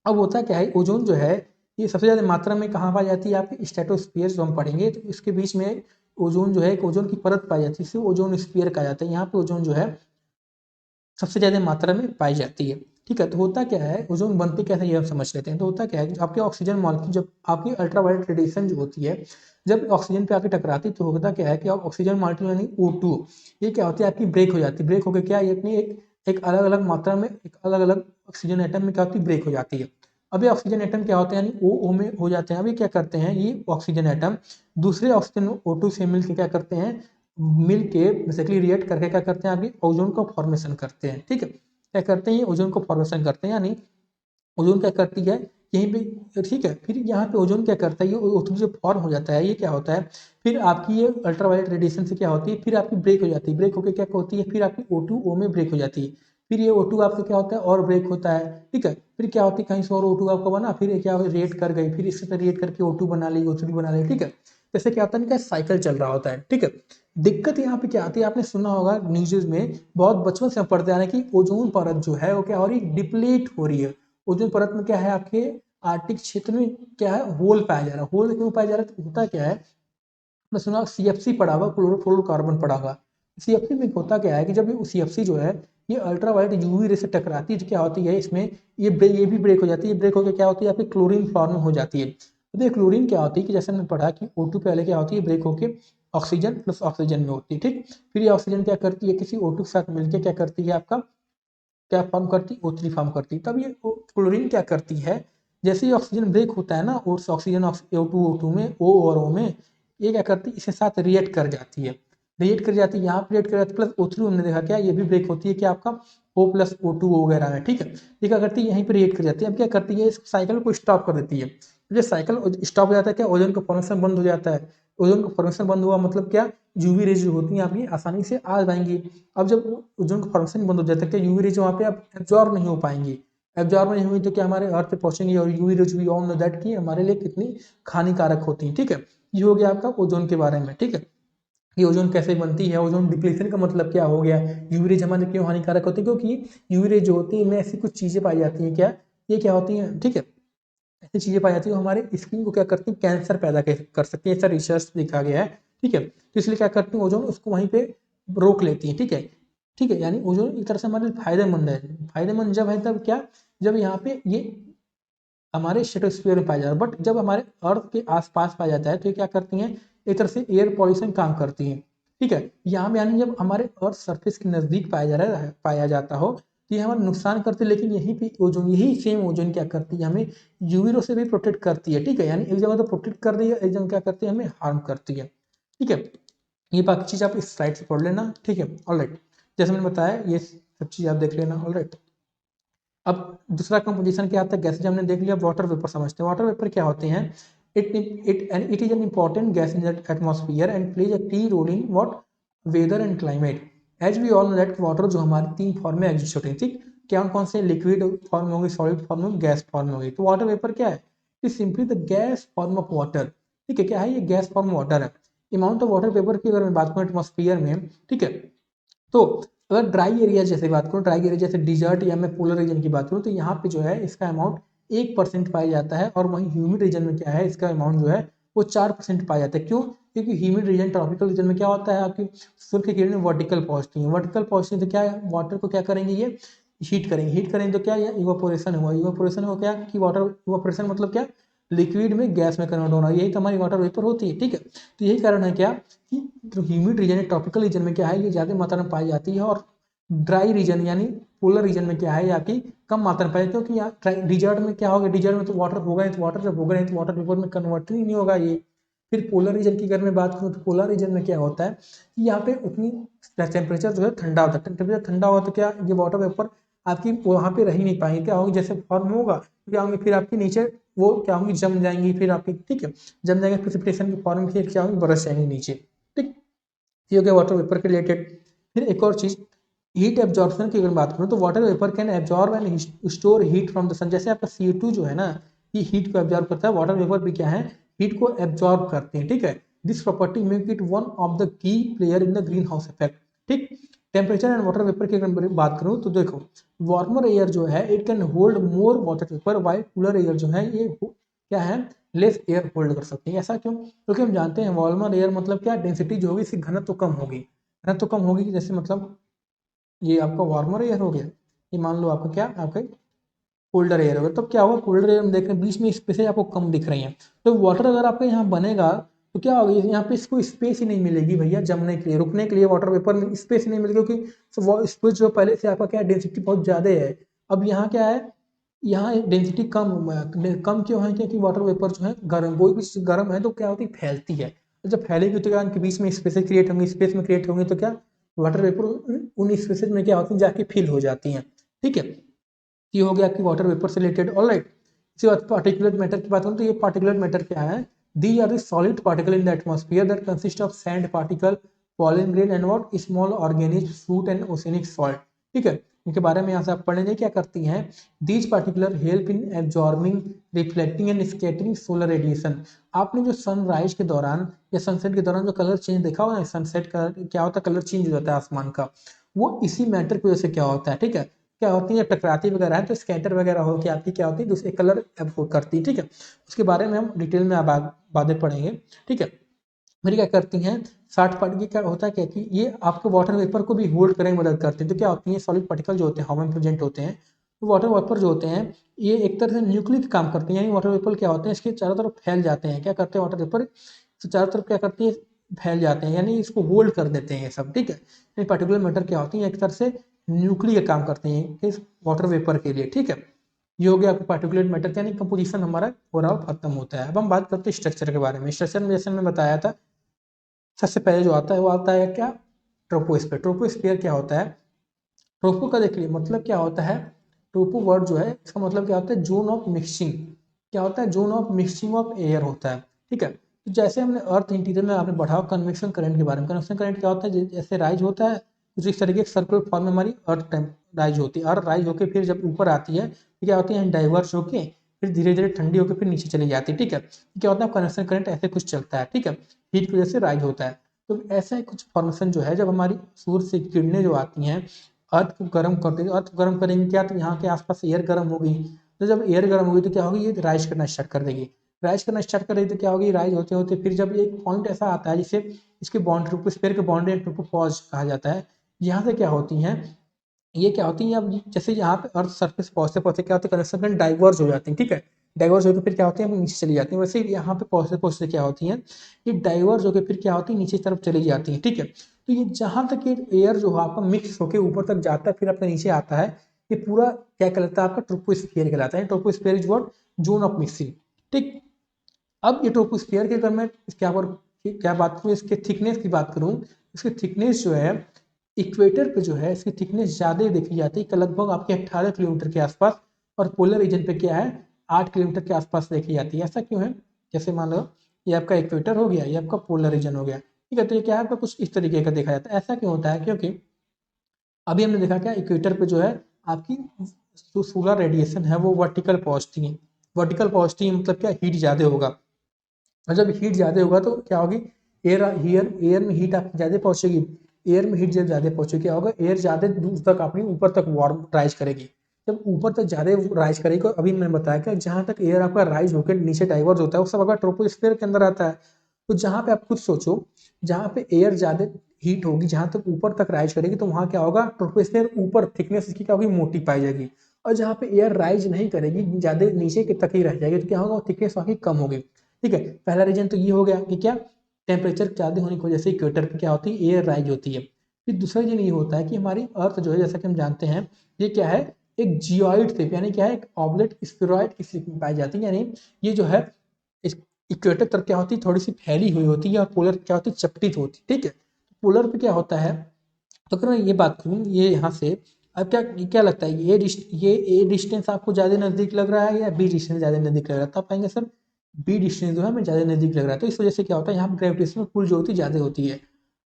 अब होता क्या है ओजोन जो है ये सबसे ज़्यादा मात्रा में कहाँ पाई जाती है, आपके स्ट्रेटोस्फीयर जो हम पढ़ेंगे तो इसके बीच में ओजोन जो है एक ओजोन की परत पाई जाती है, इसे ओजोन स्फीयर कहा जाता है। यहाँ पे ओजोन जो है सबसे ज़्यादा मात्रा में पाई जाती है, ठीक है। तो होता क्या है ओजोन बनती कैसे ये हम समझ लेते हैं। तो होता क्या है कि आपके ऑक्सीजन मॉलिक्यूल जब आपकी अल्ट्रावायलेट रेडिएशन जो होती है जब ऑक्सीजन पे आके टकराती तो होता क्या है कि आप ऑक्सीजन मॉलिक्यूल यानी O2 ये क्या होती है आपकी ब्रेक हो जाती है, ब्रेक होकर क्या ये अपनी एक अलग अलग मात्रा में एक अलग अलग ऑक्सीजन एटम में क्या होती है ब्रेक हो जाती है। अब ये ऑक्सीजन एटम क्या होते हैं यानी O में हो जाते हैं। अभी क्या करते हैं ये ऑक्सीजन एटम दूसरे ऑक्सीजन O2 से मिलकर क्या करते हैं, मिल के बेसिकली रिएक्ट करके क्या करते हैं आपकी ओजोन को फॉर्मेशन करते हैं, ठीक है। क्या करते हैं ये ओजोन को फॉर्मेशन करते हैं, यानी ओजोन क्या करती है यहीं पे, ठीक है। फिर यहाँ पे ओजोन क्या करता है ये O2 जो फॉर्म हो जाता है ये क्या होता है फिर आपकी ये अल्ट्रावायलेट रेडिएशन से क्या होती है फिर आपकी ब्रेक हो जाती है, ब्रेक होकर क्या होती है फिर आपकी O2 O में ब्रेक हो जाती है। फिर ये O2 आपका क्या होता है और ब्रेक होता है, ठीक है। फिर क्या होती है कहीं से और O2 आपका बना फिर ये क्या रिएक्ट कर गई, फिर इससे रिएक्ट करके O2 बना ली O3 बना ली, ठीक है। जैसे क्या होता है इनका साइकिल चल रहा होता है, ठीक है। दिक्कत यहाँ पे क्या आती है आपने सुना होगा न्यूज़ में बहुत बचपन से हम पढ़ते आ रहे हैं कि ओजोन परत जो है वो क्या हो रही है डिप्लीट हो रही है। ओजोन परत में क्या है आपके आर्टिक क्षेत्र में क्या है होल पाया जा रहा है, होल क्यों पाया जा रहा है तो होता क्या है मैं सुना CFC पढ़ा हुआ क्लोरोफ्लोरोकार्बन पढ़ा हुआ। CFC में होता क्या है कि जब ये CFC जो है ये अल्ट्रावायलेट UV रे से टकराती है तो क्या होती है इसमें ये भी ब्रेक हो जाती है, ब्रेक होकर क्या होती है आपकी क्लोरीन फॉर्म हो जाती है। तो ये क्लोरीन क्या होती है कि जैसे हमने पढ़ा कि O2 पहले क्या होती है ब्रेक होकर ऑक्सीजन प्लस ऑक्सीजन में होती है, ठीक। फिर ये ऑक्सीजन क्या करती है किसी O2 के साथ मिलकर क्या करती है आपका क्या फॉर्म करती है O3 फॉर्म करती है। तब ये क्लोरीन क्या करती है जैसे ही ऑक्सीजन ब्रेक होता है ना और ऑक्सीजन O2 में O और O में ये क्या करती है, इसके साथ रिएक्ट कर जाती है, यहाँ पे रिएक्ट कर जाती है, प्लस O3 हमने देखा क्या ये भी ब्रेक होती है क्या आपका O+O2 वगैरह में, ठीक है। ये क्या करती है, यहीं पे रिएक्ट कर जाती है। अब क्या करती है, इस साइकिल को स्टॉप कर देती है। जब साइकिल स्टॉप हो जाता है क्या, ओजोन का फॉर्मेशन बंद हो जाता है। ओजोन का फॉर्मेशन बंद हुआ मतलब क्या, यूवी रेज जो होती हैं आपकी आसानी से आ जाएंगी। अब जब ओजोन का फॉर्मेशन बंद हो जाता है क्या, यूवी रेज वहाँ पे अब एब्जॉर्ब नहीं हो पाएंगी। एब्जॉर्ब नहीं हुई तो क्या हमारे अर्थ पे पहुंचेंगी, और UV rays we all know that की हमारे लिए कितनी हानिकारक होती है, ठीक है। ये हो गया आपका ओजोन के बारे में, ठीक है। ये ओजोन कैसे बनती है, ओजोन डिप्लीशन का मतलब क्या हो गया, यूवी रेज हमारे क्यों हानिकारक होती है, क्योंकि यूवी रेज जो होती है इनमें ऐसी कुछ चीजें पाई जाती हैं क्या, ये क्या होती हैं, ठीक है। ऐसी चीजें पाई जाती है हमारे स्किन को क्या करती हैं, कैंसर पैदा कर सकती है, ऐसा रिसर्च देखा गया है, ठीक है। तो इसलिए क्या करती है, ओजोन उसको वहीं पे रोक लेती है, ठीक है। ठीक है, यानी ओजोन एक तरह से हमारे लिए फायदेमंद है। फायदेमंद जब है तब क्या, जब यहाँ पे ये हमारे स्ट्रेटोस्फीयर में पाया जाता है, बट जब हमारे अर्थ के आसपास पाया जाता है तो ये क्या करती हैं, एक तरह से एयर पॉल्यूशन काम करती हैं, ठीक है। यहाँ पे यानी जब हमारे अर्थ सरफेस के नजदीक पाया जाता हो तो ये हमारा नुकसान करती है, लेकिन यही पे ओजोन, यही सेम ओजोन क्या करती है, हमें यूवी रो से भी प्रोटेक्ट करती है, ठीक है। यानी एक जगह तो प्रोटेक्ट कर रही है, एक जगह क्या करती है, हमें हार्म करती है, ठीक है। ये बाकी चीज आप इस स्लाइड से पढ़ लेना, ठीक है, ऑलराइट। जैसे मैंने बताया ये सब चीज आप देख लेना, ऑलराइट। अब दूसरा कंपोजिशन क्या आता है, गैसेज हमने देख लिया। वाटर वेपर समझते हैं। वाटर वेपर क्या होते हैं, it is an important gas in the atmosphere and plays a key role in what weather and climate. As we all know that water जो हमारी 3 फॉर्म में एग्जिस्ट होते हैं, ठीक। क्या कौन से, लिक्विड फॉर्म होगी, सॉलिड फॉर्म होगी, गैस फॉर्म होगी। तो वाटर वेपर क्या है, it simply the gas form of water, ठीक है। क्या है, ये गैस फॉर्म वाटर है। अमाउंट ऑफ वाटर वेपर की अगर मैं बात करूँ एटमॉस्फेयर में, ठीक है, तो अगर ड्राई एरिया जैसे बात करूँ, ड्राई एरिया जैसे डिजर्ट या मैं पोलर रीजन की बात करूँ, तो यहाँ पे जो है इसका अमाउंट 1% पाया जाता है, और वहीं ह्यूमिड रीजन में क्या है, इसका अमाउंट जो है वो 4% पाया जाता है। क्यों, क्योंकि ह्यूमिड रीजन, ट्रॉपिकल रीजन में क्या होता है, आपकी सूर्य की किरणें वर्टिकल पहुंचती हैं, वर्टिकल पहुंचती हैं तो क्या है, वाटर को क्या करेंगे, ये हीट करेंगे तो क्या, ये इवापोरेशन हुआ, इवापोरेशन हो क्या कि वाटर इवापोरेशन मतलब क्या, लिक्विड में गैस में कन्वर्ट होना, यही तो हमारी वाटर वेपर होती है, ठीक है। तो यही कारण है क्या कि जो ह्यूमिड रीजन है, ट्रॉपिकल रीजन में क्या है, ये ज़्यादा मात्रा में पाई जाती है, और ड्राई रीजन यानी पोलर रीजन में क्या है, ये आपकी कम मात्रा में पाई जाती है। क्योंकि यहाँ डिजर्ट में क्या होगा, डिजर्ट में तो वाटर होगा नहीं, तो वाटर जब होगा नहीं तो वाटर वेपर में कन्वर्ट ही नहीं होगा ये। फिर पोलर रीजन की अगर मैं बात करूँ तो पोलर रीजन में क्या होता है कि यहाँ पे उतनी टेम्परेचर जो है ठंडा होता है, टेम्परेचर ठंडा हुआ तो क्या, ये वाटर वेपर आपकी वहाँ पे रह ही नहीं पाएंगे, क्या होगी, जैसे फॉर्म होगा तो क्या होंगे, फिर आपके नीचे वो क्या होंगी, जम जाएंगी, फिर आपकी, ठीक है, जम जाएंगे प्रेसिपिटेशन के फॉर्म में, फिर क्या होंगी, बरस जाएंगे नीचे, ठीक। ये हो गया वाटर वेपर के रिलेटेड। फिर एक और चीज, हीट एब्जॉर्प्शन की अगर बात करूँ तो water vapour can absorb and store heat from the sun. जैसे आपका CO2 जो है ना, ये हीट को एब्जॉर्ब करता है, वाटर वेपर भी क्या है, हीट को एब्जॉर्ब करते हैं, ठीक है। This property make it one of the key player in the greenhouse effect, ठीक। टेम्परेचर एंड वाटर वेपर की अगर बात करूँ तो देखो, वार्मर एयर जो है it can hold more water vapour, while cooler air जो है ये क्या है, लेस एयर होल्ड कर सकती है। ऐसा क्यों, क्योंकि हम जानते हैं वार्मर एयर मतलब क्या, डेंसिटी जो होगी इसकी घनत्व तो कम होगी, घनत्व तो कम होगी, जैसे मतलब ये आपका वार्मर एयर हो गया, ये मान लो आपका क्या, आपका कोल्डर एयर होगा, तब क्या होगा, कोल्डर एयर में देख रहे हैं बीच में स्पेस आपको कम दिख रही है, तो वाटर अगर आपका यहाँ बनेगा तो क्या होगा, यहाँ पे इसको स्पेस ही नहीं मिलेगी भैया जमने के लिए, रुकने के लिए वाटर वेपर में स्पेस ही नहीं मिलेगी, क्योंकि स्पेस जो पहले से आपका क्या डेंसिटी बहुत ज़्यादा है। अब यहाँ क्या है, यहाँ डेंसिटी कम क्यों है, क्योंकि वाटर वेपर जो है गर्म, कोई भी चीज़ गर्म है तो क्या होती है, फैलती है, तो जब फैलेगी तो क्या उनके बीच में स्पेसेस क्रिएट होंगी, स्पेस में क्रिएट होंगी तो क्या वाटर वेपर उन स्पेसेस में क्या होती है, जाके फिल हो जाती हैं, ठीक है। ये हो गया आपकी वाटर वेपर से रिलेटेड, ऑलराइट। इसके बाद पार्टिकुलर मैटर की बात करूँ तो ये पार्टिकुलर मैटर क्या है, they are the solid particle in the atmosphere that consist of sand particle, pollen grain and what small organism, fruit and oceanic salt, ठीक है। इनके बारे में यहाँ से आप पढ़ेंगे क्या करती हैं, these particular help in absorbing, reflecting and scattering solar radiation. आपने जो सनराइज के दौरान या सनसेट के दौरान जो कलर चेंज देखा होगा ना, सनसेट का क्या होता है, कलर चेंज हो जाता है आसमान का, वो इसी मैटर की वजह से क्या होता है, ठीक है। क्या होती है, टकराती वगैरह है तो स्कैटर वगैरह हो के आपकी क्या होती है, दूसरे कलर एब्जॉर्ब करती है, ठीक है। उसके बारे में हम डिटेल में अब बातें पढ़ेंगे, ठीक है। फिर क्या करती हैं, 60 क्या होता है क्या कि ये आपके वाटर वेपर को भी होल्ड करने में मदद करते हैं। तो क्या होती है, सॉलिड पार्टिकल जो होते हैं हवा में प्रेजेंट होते हैं, तो वाटर वेपर जो होते हैं ये एक तरह से न्यूक्लियर काम करते हैं, यानी वाटर वेपर क्या होते हैं, इसके चारों तरफ फैल जाते हैं, क्या करते हैं वाटर वेपर तो चारों तरफ क्या करती है, फैल जाते हैं, यानी इसको होल्ड कर देते हैं ये सब, ठीक है। ये पार्टिकुलर मैटर क्या होती है, एक तरह से न्यूक्लियर काम करते हैं इस वाटर वेपर के लिए, ठीक है। ये हो गया आपको पार्टिकुलेट मैटर, यानी कंपोजिशन हमारा ओवरऑल खत्म होता है। अब हम बात करते हैं स्ट्रक्चर के बारे में। स्ट्रक्चर में जैसे मैं बताया था सबसे पहले जो आता है वो आता है क्या, ट्रोपोस्फीयर। ट्रोपोस्फीयर क्या होता है, ट्रोपो का देखिए मतलब क्या होता है, ट्रोपो वर्ड जो है इसका मतलब क्या होता है, जोन ऑफ मिक्सिंग। क्या होता है, zone of mixing of air होता है, ठीक है। तो जैसे हमने अर्थ इंटीरियर में आपने बढ़ाओ कन्वेक्शन करंट के बारे में, कन्वेक्शन करंट क्या होता है, जैसे राइज होता है कुछ इस तरीके के सर्कुलर फॉर्म में हमारी अर्थ राइज होती है, अर्थ राइज होकर फिर जब ऊपर आती है तो क्या होती है, डाइवर्स होके फिर धीरे धीरे ठंडी होकर फिर नीचे चली जाती है, ठीक है। क्या होता है, कन्वेक्शन करंट ऐसे कुछ चलता है, ठीक है, हीट की वजह से राइज होता है। तो ऐसा ही कुछ फॉर्मेशन जो है, जब हमारी सूर्य से किरणें जो आती हैं अर्थ को गर्म करते हैं, अर्थ को गर्म करेंगे क्या, तो यहाँ के आसपास एयर गर्म होगी, तो जब एयर गर्म होगी तो क्या होगी, ये राइज करना स्टार्ट कर देगी। राइज करना स्टार्ट कर देगी तो क्या होगी, राइज होते होते फिर जब एक पॉइंट ऐसा आता है जिसे इसके बाउंड्री ट्रोपोस्फीयर के बाउंड्री ट्रोपोपॉज कहा जाता है, यहाँ से क्या होती हैं, ये क्या होती है, अब जैसे यहाँ पे अर्थ सरफेस पहुंचते पहुंचते क्या होता है, कनेक्शन करंट डाइवर्स हो जाती है, ठीक है। डाइवर्स होकर फिर क्या होती है, नीचे चली जाती है। वैसे ही यहाँ पे पहुंचते पहुंचते क्या होती है, ये डाइवर्स होकर फिर क्या होती है, नीचे की तरफ चली जाती है, ठीक है। तो ये जहाँ तक ये एयर जो है आपका मिक्स होकर ऊपर तक जाता है फिर अपने नीचे आता है, ये पूरा क्या कहलाता है, आपका ट्रोपोस्फियर कहलाता है। Troposphere is what, zone of mixing, ठीक। अब ये ट्रोपोस्फियर के अगर मैं क्या बात करूँ, इसके थिकनेस की बात करूँ, इसकी थिकनेस जो है इक्वेटर पे जो है इसकी थिकनेस ज़्यादा देखी जाती है, लगभग आपके 18 किलोमीटर के आसपास, और पोलर रीजन पे क्या है, 8 किलोमीटर के आसपास देखी जाती है। ऐसा क्यों है, जैसे मान लो ये आपका इक्वेटर हो गया, ये आपका पोलर रीजन हो गया, ठीक है। तो ये क्या है, आपका कुछ इस तरीके का देखा जाता है। ऐसा क्यों होता है, क्योंकि अभी हमने देखा क्या, इक्वेटर पे जो है आपकी जो सोलर रेडिएशन है वो वर्टिकल पहुंचती है। वर्टिकल पहुंचती है मतलब क्या, हीट ज़्यादा होगा, और जब हीट ज़्यादा होगा तो क्या होगी, एयर में हीट आपकी ज़्यादा पहुंचेगी। एयर में हीट जब ज़्यादा पहुंचेगी क्या होगा, एयर ज़्यादा दूर तक अपनी ऊपर तक वार्म राइज करेगी। जब ऊपर तक ज़्यादा राइज करेगी, तो अभी मैंने बताया कि जहाँ तक एयर आपका राइज होकर नीचे डाइवर्स होता है वो सब आपका ट्रोपोस्फीयर के अंदर आता है। तो जहाँ पे आप खुद सोचो, जहाँ पे एयर ज़्यादा हीट होगी, जहाँ तक ऊपर तक राइज करेगी, तो वहाँ क्या होगा, ट्रोपोस्फीयर ऊपर थिकनेस इसकी क्या होगी, मोटी पाई जाएगी। और जहाँ पे एयर राइज नहीं करेगी, ज़्यादा नीचे के तक ही रह जाएगी, तो क्या होगा, थिकनेस वहाँ की कम होगी, ठीक है। पहला रीजन तो ये हो गया कि क्या, टेम्परेचर ज़्यादा होने की वजह से इक्वेटर पे क्या होती है, एयर राइज होती है। फिर दूसरा रीजन ये होता है कि हमारी अर्थ जो है, जैसा कि हम जानते हैं, ये क्या है, एक जियोइड शेप, यानी क्या है, एक ऑब्लेट स्फेरॉइड की शेप में पाई जाती है। यानी ये जो है इक्वेटर तरफ क्या होती है, थोड़ी सी फैली हुई होती है, और पोलर क्या होती है, चपटी होती है, ठीक है। पोलर पे क्या होता है, तो अगर मैं ये बात करूँ, ये यहाँ से अब क्या लगता है, ये ए डिस्टेंस आपको ज़्यादा नज़दीक लग रहा है या बी डिस्टेंस ज़्यादा नज़दीक लग रहा है, तो आप पाएंगे सर बी डिस्टेंस जो है हमें ज़्यादा नज़दीक लग रहा है। तो इस वजह से क्या होता है, यहाँ पर ग्रेविटेशनल पुल जो होती है ज़्यादा होती है।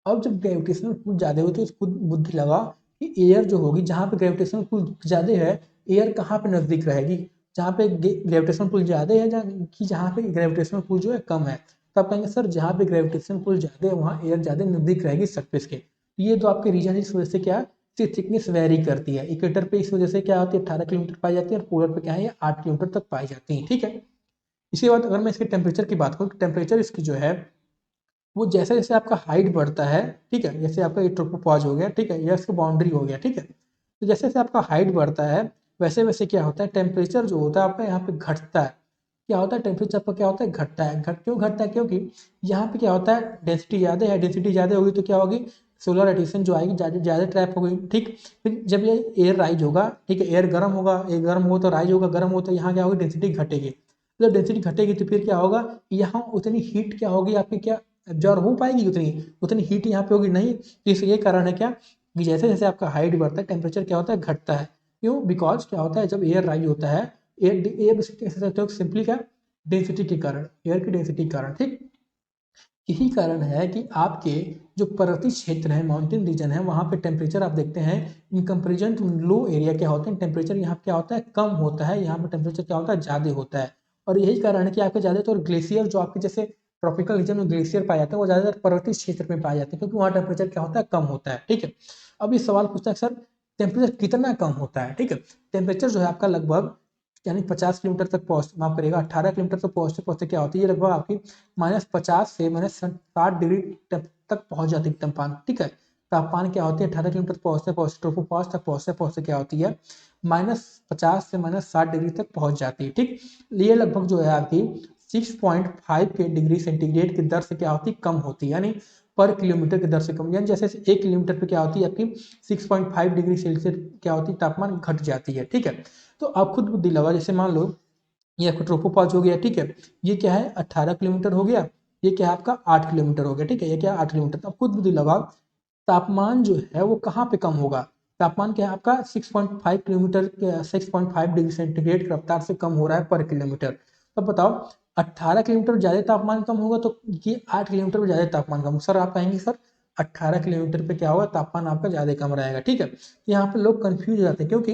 अब जब ग्रेविटेशनल पुल ज़्यादा होती है, उसको बुद्धि लगा कि एयर जो होगी, जहाँ पे ग्रेविटेशनल पुल ज़्यादा है, एयर कहाँ पे नज़दीक रहेगी, जहाँ पे ग्रेविटेशनल पुल ज़्यादा है जहाँ पे ग्रेविटेशनल पुल जो है कम है। तो आप कहेंगे सर जहाँ पे ग्रेविटेशनल पुल ज़्यादा है वहाँ एयर ज़्यादा नज़दीक रहेगी सरफेस के। ये तो आपके रीजन इस वजह से क्या है, इसकी थिकनेस वेरी करती है। इक्वेटर पे इस वजह से क्या होती है, 18 किलोमीटर पाई जाती है, और पोलर पे क्या है, ये 8 किलोमीटर तक पाई जाती है, ठीक है। इसके बाद अगर मैं इसके टेम्परेचर की बात करूँ, तो टेम्परेचर इसकी जो है वो जैसे जैसे आपका हाइट बढ़ता है, ठीक है, जैसे आपका ये ट्रोपोपॉज हो गया, ठीक है, या इसका बाउंड्री हो गया, ठीक है। तो जैसे जैसे आपका हाइट बढ़ता है, वैसे वैसे क्या होता है, टेम्परेचर जो होता है आपका यहाँ पे घटता है। क्या होता है, टेम्परेचर आपका क्या होता है, घटता है। क्यों घटता है, क्योंकि यहाँ पे क्या होता है, डेंसिटी ज़्यादा है, डेंसिटी ज़्यादा होगी तो क्या होगी, सोलर रेडिएशन जो आएगी ज़्यादा ज़्यादा ट्रैप होगी, ठीक। फिर जब ये एयर राइज होगा, ठीक है, एयर गर्म होगा, एयर गर्म होगा तो राइज होगा, गर्म हो तो यहाँ क्या होगी, डेंसिटी घटेगी। जब डेंसिटी घटेगी तो फिर क्या होगा, यहाँ उतनी हीट क्या होगी आपकी, क्या एब्जॉर्ब हो पाएगी, उतनी उतनी हीट यहाँ पे होगी नहीं। तो इस ये कारण है क्या, कि जैसे जैसे आपका हाइट बढ़ता है टेम्परेचर क्या होता है, घटता है। क्यों, बिकॉज क्या होता है, जब एयर राइज होता है, एयर सिंपली क्या, डेंसिटी के कारण, एयर की डेंसिटी के कारण, ठीक। यही कारण है कि आपके जो पर्वतीय क्षेत्र है, माउंटेन रीजन है, वहाँ पे टेम्परेचर आप देखते हैं in comparison to low area क्या होते हैं, टेम्परेचर यहाँ पे क्या होता है, कम होता है, यहाँ पे टेम्परेचर क्या होता है, ज़्यादा होता है। और यही कारण है कि आपके ज़्यादातर ग्लेशियर जो आपके जैसे ट्रॉपिकल रीजन में ग्लेशियर पाए जाते हैं, वो ज़्यादातर पर्वतीय क्षेत्र में पाए जाते हैं, क्योंकि वहाँ टेम्परेचर क्या होता है, कम होता है, ठीक है। अब ये सवाल पूछता है सर टेम्परेचर कितना कम होता है, ठीक है। टेम्परेचर जो है आपका लगभग यानी 50 किलोमीटर तक पहुँच, माफ करेगा, 18 किलोमीटर तक पहुँचते पहुँचते क्या होती है, लगभग आपकी -50 से -60 डिग्री तक पहुंच जाती है तापमान, ठीक है। तापमान क्या होती है, 18 किलोमीटर पहुंचते पहुंचते ट्रोपोपॉज तक पहुंचते पहुंचते क्या होती है, -50 से -60 डिग्री तक पहुंच जाती है, ठीक। ये लगभग जो है आपकी 6.5 के डिग्री सेंटीग्रेड की दर से क्या होती है, कम होती है, यानी पर किलोमीटर की दर से कम, यानी जैसे 1 किलोमीटर पे क्या होती है आपकी 6.5 डिग्री सेल्सियस क्या होती है, तापमान घट जाती है, ठीक है। तो आप खुद बुद्धि लगा, जैसे मान लो ये आपका ट्रोपोपॉज हो गया, ठीक है, ये क्या है 18 किलोमीटर हो गया, ये क्या है आपका 8 किलोमीटर हो गया, ठीक है, ये क्या 8 किलोमीटर। तो आप खुद बुद्धि लगाओ, तापमान जो है वो कहाँ पे कम होगा, तापमान क्या है आपका 6.5 किलोमीटर 6.5 डिग्री सेंटीग्रेड की रफ्तार से कम हो रहा है पर किलोमीटर। तो बताओ 18 किलोमीटर ज़्यादा तापमान कम होगा तो ये 8 किलोमीटर पर ज़्यादा तापमान कम, सर आप कहेंगे सर 18 किलोमीटर पे क्या होगा तापमान आपका ज़्यादा कम रहेगा, ठीक है। यहाँ पे लोग कंफ्यूज हो जाते हैं क्योंकि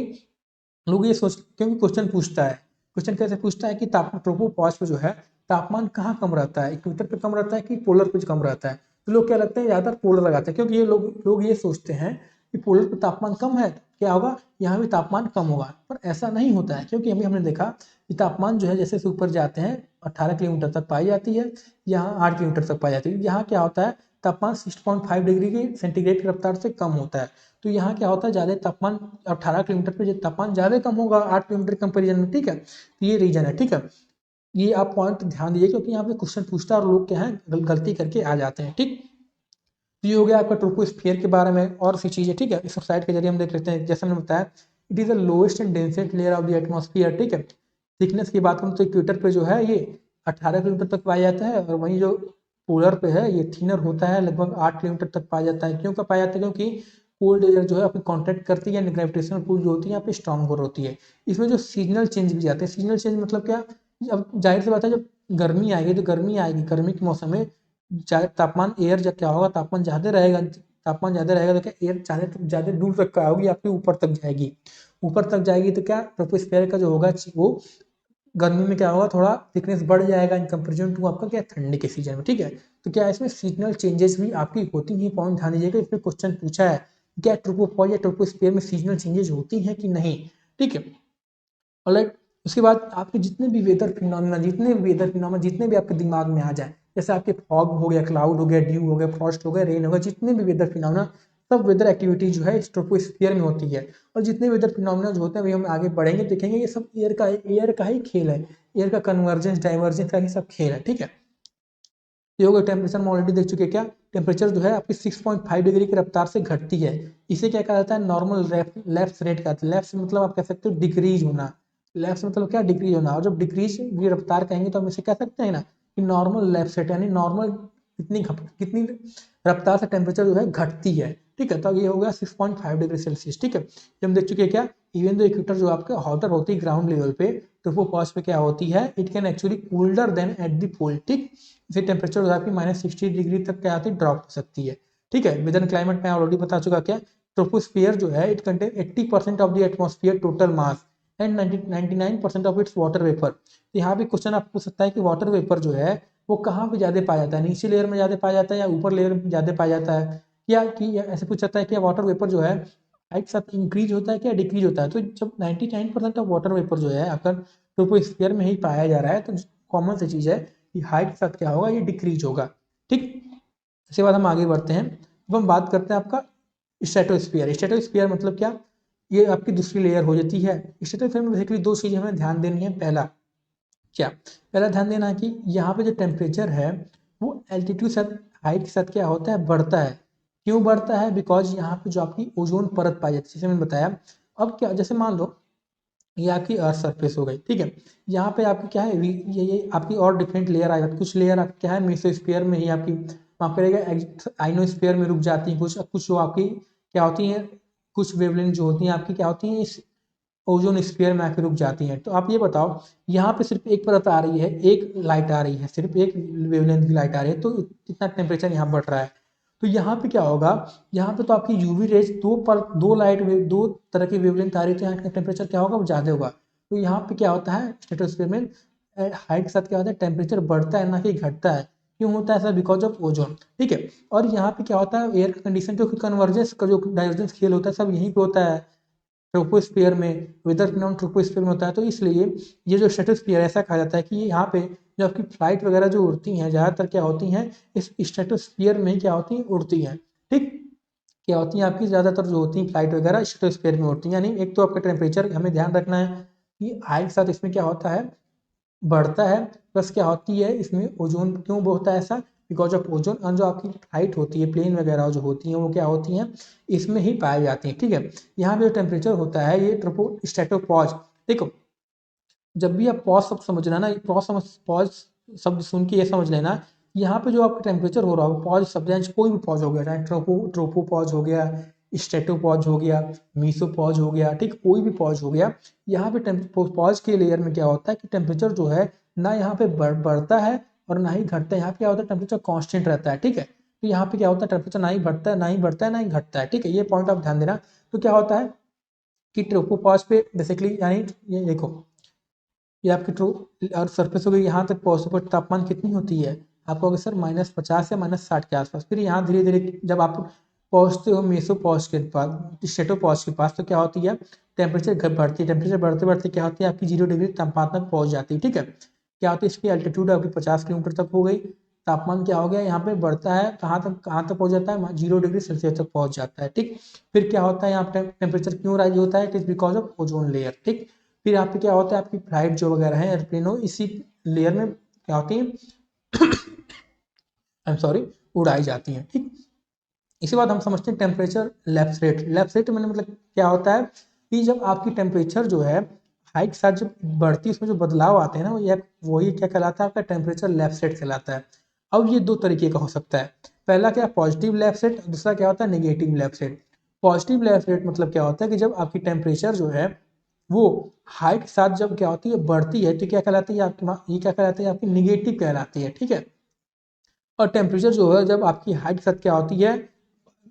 लोग ये सोच, क्योंकि क्वेश्चन पूछता है, क्वेश्चन कैसे पूछता है कि तापमान ट्रोपोपॉज पे जो है तापमान कहाँ कम रहता है, इक्वेटर पे कम रहता है कि पोलर पे कम रहता है। तो लोग क्या लगता है ज़्यादातर पोलर लगाते हैं, क्योंकि ये लोग ये सोचते हैं कि पोलर पे तापमान कम है क्या होगा यहाँ भी तापमान कम होगा, पर ऐसा नहीं होता है। क्योंकि अभी हमने देखा कि तापमान जो है जैसे जैसे ऊपर जाते हैं 18 किलोमीटर तक पाई जाती है, यहाँ 8 किलोमीटर तक पाई जाती है। यहाँ क्या होता है तापमान 6.5 डिग्री की सेंटीग्रेड की रफ्तार से कम होता है। तो यहाँ क्या होता है ज़्यादा तापमान 18 किलोमीटर पे तापमान ज़्यादा कम होगा 8 किलोमीटर कंपेरिजन में, ठीक है। तो ये रीजन है, ठीक है। ये आप पॉइंट ध्यान दीजिए क्योंकि यहाँ पे क्वेश्चन पूछता है और लोग क्या है गलती करके आ जाते हैं, ठीक। तो ये हो गया आपका ट्रोपोस्फियर के बारे में और सी चीज़ें, ठीक है। इस स्लाइड के जरिए हम देख लेते हैं, जैसे मैंने बताया it is the lowest and densest layer of the atmosphere, ठीक है। थिकनेस की बात करूँ तो इक्वेटर पे जो है ये 18 किलोमीटर तक पाया जाता है, और वहीं जो पोलर पे है ये थिनर होता है, लगभग 8 किलोमीटर तक पाया जाता है। क्यों का पाया जाता है, क्योंकि कोल्ड एयर जो है अपनी कॉन्टैक्ट करती है, ग्रेविटेशनल पुल जो होती है यहाँ पे स्ट्रॉन्गर होती है। इसमें जो सीजनल चेंज भी जाते हैं, सीजनल चेंज मतलब क्या, अब जाहिर सी बात है जब गर्मी आएगी तो गर्मी के मौसम में तापमान एयर जब क्या होगा तापमान ज़्यादा रहेगा, तापमान ज़्यादा रहेगा तो क्या एयर ज़्यादा दूर तक का होगी, आपके ऊपर तक जाएगी। ऊपर तक जाएगी तो क्या ट्रोपोस्फेयर का जो होगा वो गर्मी में क्या होगा थोड़ा थिकनेस बढ़ जाएगा इन कंपेरिजन टू आपका क्या ठंडी के सीजन में, ठीक है। तो क्या इसमें सीजनल चेंजेस भी आपकी होती हैं, पॉइंट ध्यान दीजिएगा। इसमें क्वेश्चन पूछा है क्या ट्रोपोपॉज या ट्रोपोस्फेयर में सीजनल चेंजेस होती हैं कि नहीं, ठीक है। ऑलराइट, उसके बाद आपके जितने भी वेदर फिनोमेना जितने भी आपके दिमाग में आ जाए, जैसे आपके फॉग हो गया, क्लाउड हो गया, ड्यू हो गया, फ्रॉस्ट हो गया, रेन हो गया, जितने भी वेदर फिनोमेना सब वेदर एक्टिविटी जो है ट्रोपोस्फियर में होती है। और जितने वेदर फिनोमेना जो होते हैं वही हम आगे बढ़ेंगे देखेंगे, ये सब एयर का ही खेल है, एयर का कन्वर्जेंस डाइवर्जेंस का ही सब खेल है, ठीक है। ये हो गया टेम्परेचर, हम ऑलरेडी देख चुके हैं क्या टेम्परेचर जो है आपकी 6.5 डिग्री की रफ्तार से घटती है। इसे क्या कहा जाता है नॉर्मल लैप्स रेट कहते हैं। लैप्स मतलब आप कह सकते हो डिक्रीज होना, लैप्स मतलब क्या डिक्रीज होना। और जब डिक्रीज की रफ्तार कहेंगे तो हम इसे कह सकते हैं ना कि नॉर्मल लैप्स रेट, यानी नॉर्मल कितनी रफ्तार से टेम्परेचर जो है घटती है, ठीक है। तो ये हो गया 6.5 डिग्री सेल्सियस, ठीक है। ये हम देख चुके हैं क्या इवन दो इक्वेटर जो आपका हॉटर होती है ग्राउंड लेवल पे, तो वो पॉज पे क्या होती है it can actually colder than at the pole, ठीक। इसे टेम्परेचर जो आपकी -60 डिग्री तक क्या आती है ड्रॉप हो सकती है, ठीक है। विद इन क्लाइमेट में ऑलरेडी बता चुका क्या ट्रोपोस्फियर जो है it contain 80% of the atmosphere total mass and 99% of its water vapour. यहाँ भी क्वेश्चन आपको पूछ सकता है कि वाटर वेपर जो है वो कहाँ पे ज़्यादा पाया जाता है, नीचे लेयर में ज़्यादा पाया जाता है या ऊपर लेयर में ज़्यादा पाया जाता है, या ऐसे पूछ सकता है कि वाटर वेपर जो है हाइट के साथ इंक्रीज होता है क्या डिक्रीज होता है। तो जब 99% ऑफ वाटर वेपर जो है आपका ट्रोपोस्फियर में ही पाया जा रहा है तो कॉमन सी चीज़ है कि हाइट के साथ क्या होगा ये डिक्रीज होगा, ठीक। इसके बाद हम आगे बढ़ते हैं। अब हम बात करते हैं आपका स्ट्रेटोस्फीयर। स्ट्रेटोस्फीयर मतलब क्या, ये आपकी दूसरी लेयर हो जाती है। स्ट्रेटोस्फीयर में बेसिकली दो चीज़ें हमें ध्यान देनी है। पहला ध्यान देना है कि यहाँ पे जो टेम्परेचर है वो एल्टीट्यूड साथ हाइट के साथ क्या होता है बढ़ता है। क्यों बढ़ता है, बिकॉज यहाँ पे जो आपकी ओजोन परत पाई जाती है, जैसे मैंने बताया। अब क्या, जैसे मान लो ये आपकी अर्थ सरफेस हो गई, ठीक है। यहाँ पे आपकी क्या है ये आपकी और डिफरेंट लेयर आएगा। कुछ लेयर आपकी क्या है मेसोस्फीयर में ही आपकी माफ करेगा आइनोस्फीयर में रुक जाती है, कुछ जो आपकी क्या होती है, कुछ वेवलेंथ जो होती हैं आपकी क्या होती हैं इस ओजोन स्फीयर में आके रुक जाती हैं। तो आप ये बताओ यहाँ पे सिर्फ एक परत आ रही है, एक लाइट आ रही है, सिर्फ एक वेवलेंथ की लाइट आ रही है, तो इतना टेम्परेचर यहाँ बढ़ रहा है। तो यहाँ पे क्या होगा, यहाँ पे तो आपकी यूवी रेज दो लाइट वेव दो तरह की वेवलेंथ आ रही है, तो यहाँ का टेम्परेचर क्या होगा वो ज़्यादा होगा। तो यहाँ पे क्या होता है स्ट्रेटोस्फीयर में हाइट के साथ क्या होता है टेम्परेचर बढ़ता है ना कि घटता है। क्यों होता है ऐसा, बिकॉज ऑफ ओजोन, ठीक है। और यहाँ पे क्या होता है एयर का कंडीशन जो कन्वर्जेंस का जो डाइवर्जेंस खेल होता है सब यहीं पे होता है ट्रोपोस्फीयर में, वेदर फिनोमेना ट्रोपोस्फीयर में होता है। तो इसलिए ये जो स्ट्रेटोस्फीयर ऐसा कहा जाता है कि यहाँ पे जो आपकी फ्लाइट वगैरह जो उड़ती हैं ज़्यादातर क्या होती हैं इस स्ट्रेटोस्फीयर में ही क्या होती हैं उड़ती हैं, ठीक। क्या होती हैं आपकी ज़्यादातर जो होती हैं फ्लाइट वगैरह स्ट्रेटोस्फीयर में उड़ती हैं। यानी एक तो आपका टेम्परेचर हमें ध्यान रखना है कि हाइट के साथ इसमें क्या होता है बढ़ता है, प्लस क्या होती है इसमें ओजोन क्यों होता है ऐसा, बिकॉज ऑफ ओजोन। और जो आपकी हाइट होती है प्लेन वगैरह जो होती हैं वो क्या होती हैं इसमें ही पाई जाती हैं, ठीक है। यहाँ पे जो टेम्परेचर होता है ये स्ट्रेटोपॉज, देखो जब भी आप पॉज शब्द समझ लेना, पॉज शब्द सुन के ये समझ लेना यहाँ पे जो आपका टेम्परेचर हो रहा है पॉज सब्जेंस कोई भी पॉज हो गया, चाहे ट्रोपोपॉज हो गया, स्टेटोपॉज हो गया, मीसोपॉज हो गया, ठीक, कोई भी पॉज हो गया, यहाँ पे पॉज के लेयर में क्या होता है कि टेम्परेचर जो है ना यहाँ पे बढ़ता है और ना ही घटता है, यहाँ पे क्या होता है टेम्परेचर कांस्टेंट रहता है, ठीक है। तो यहाँ पे क्या होता है टेम्परेचर ना ही बढ़ता है ना ही बढ़ता है ना ही घटता है, ठीक है, ये पॉइंट आप ध्यान देना। तो क्या होता है कि ट्रोपोपॉज पे बेसिकली यानी ये देखो ये आपकी ट्रू अर्थ सरफेस हो गई, यहाँ तक पहुँचने पर तापमान कितनी होती है, आप कहोगे सर -50 या -60 के आसपास। फिर यहाँ धीरे धीरे जब आप पहुँचते हो मेसोपॉज के पास, स्टेटोपॉज के पास, तो क्या होती है टेम्परेचर बढ़ती है, टेम्परेचर बढ़ते बढ़ते क्या होती है आपकी 0 डिग्री तापमान तक पहुँच जाती है, ठीक है। क्या होती है इसकी एल्टीट्यूड आपकी 50 किलोमीटर तक हो गई, तापमान क्या हो गया यहाँ पे बढ़ता है, कहाँ तक पहुँच जाता है 0 डिग्री सेल्सियस तक पहुँच जाता है, ठीक। फिर क्या होता है यहाँ पे टेम्परेचर क्यों राइज होता है, it is because of ozone layer, ठीक। फिर यहाँ पे क्या होता है आपकी फ्लाइट जो वगैरह है एयरप्लेन हो इसी लेयर में क्या होती है आई एम सॉरी उड़ाई जाती हैं, ठीक। इसी बात हम समझते हैं temperature lapse rate. Lapse rate मैंने मतलब क्या होता है कि जब आपकी टेम्परेचर जो है हाइट के साथ जब बढ़ती है उसमें जो बदलाव आते हैं ना वही क्या कहलाता है आपका टेम्परेचर लैप्स रेट कहलाता है। अब ये दो तरीके का हो सकता है, पहला क्या पॉजिटिव लैप्स रेट, दूसरा क्या होता है negative lapse rate. Positive lapse rate मतलब क्या होता है कि जब आपकी टेम्परेचर जो है वो हाइट के साथ जब क्या होती है बढ़ती है तो क्या कहलाती है आपकी, ये क्या कहलाती है आपकी निगेटिव कहलाती है, ठीक है। और टेम्परेचर जो है जब आपकी हाइट के साथ क्या होती है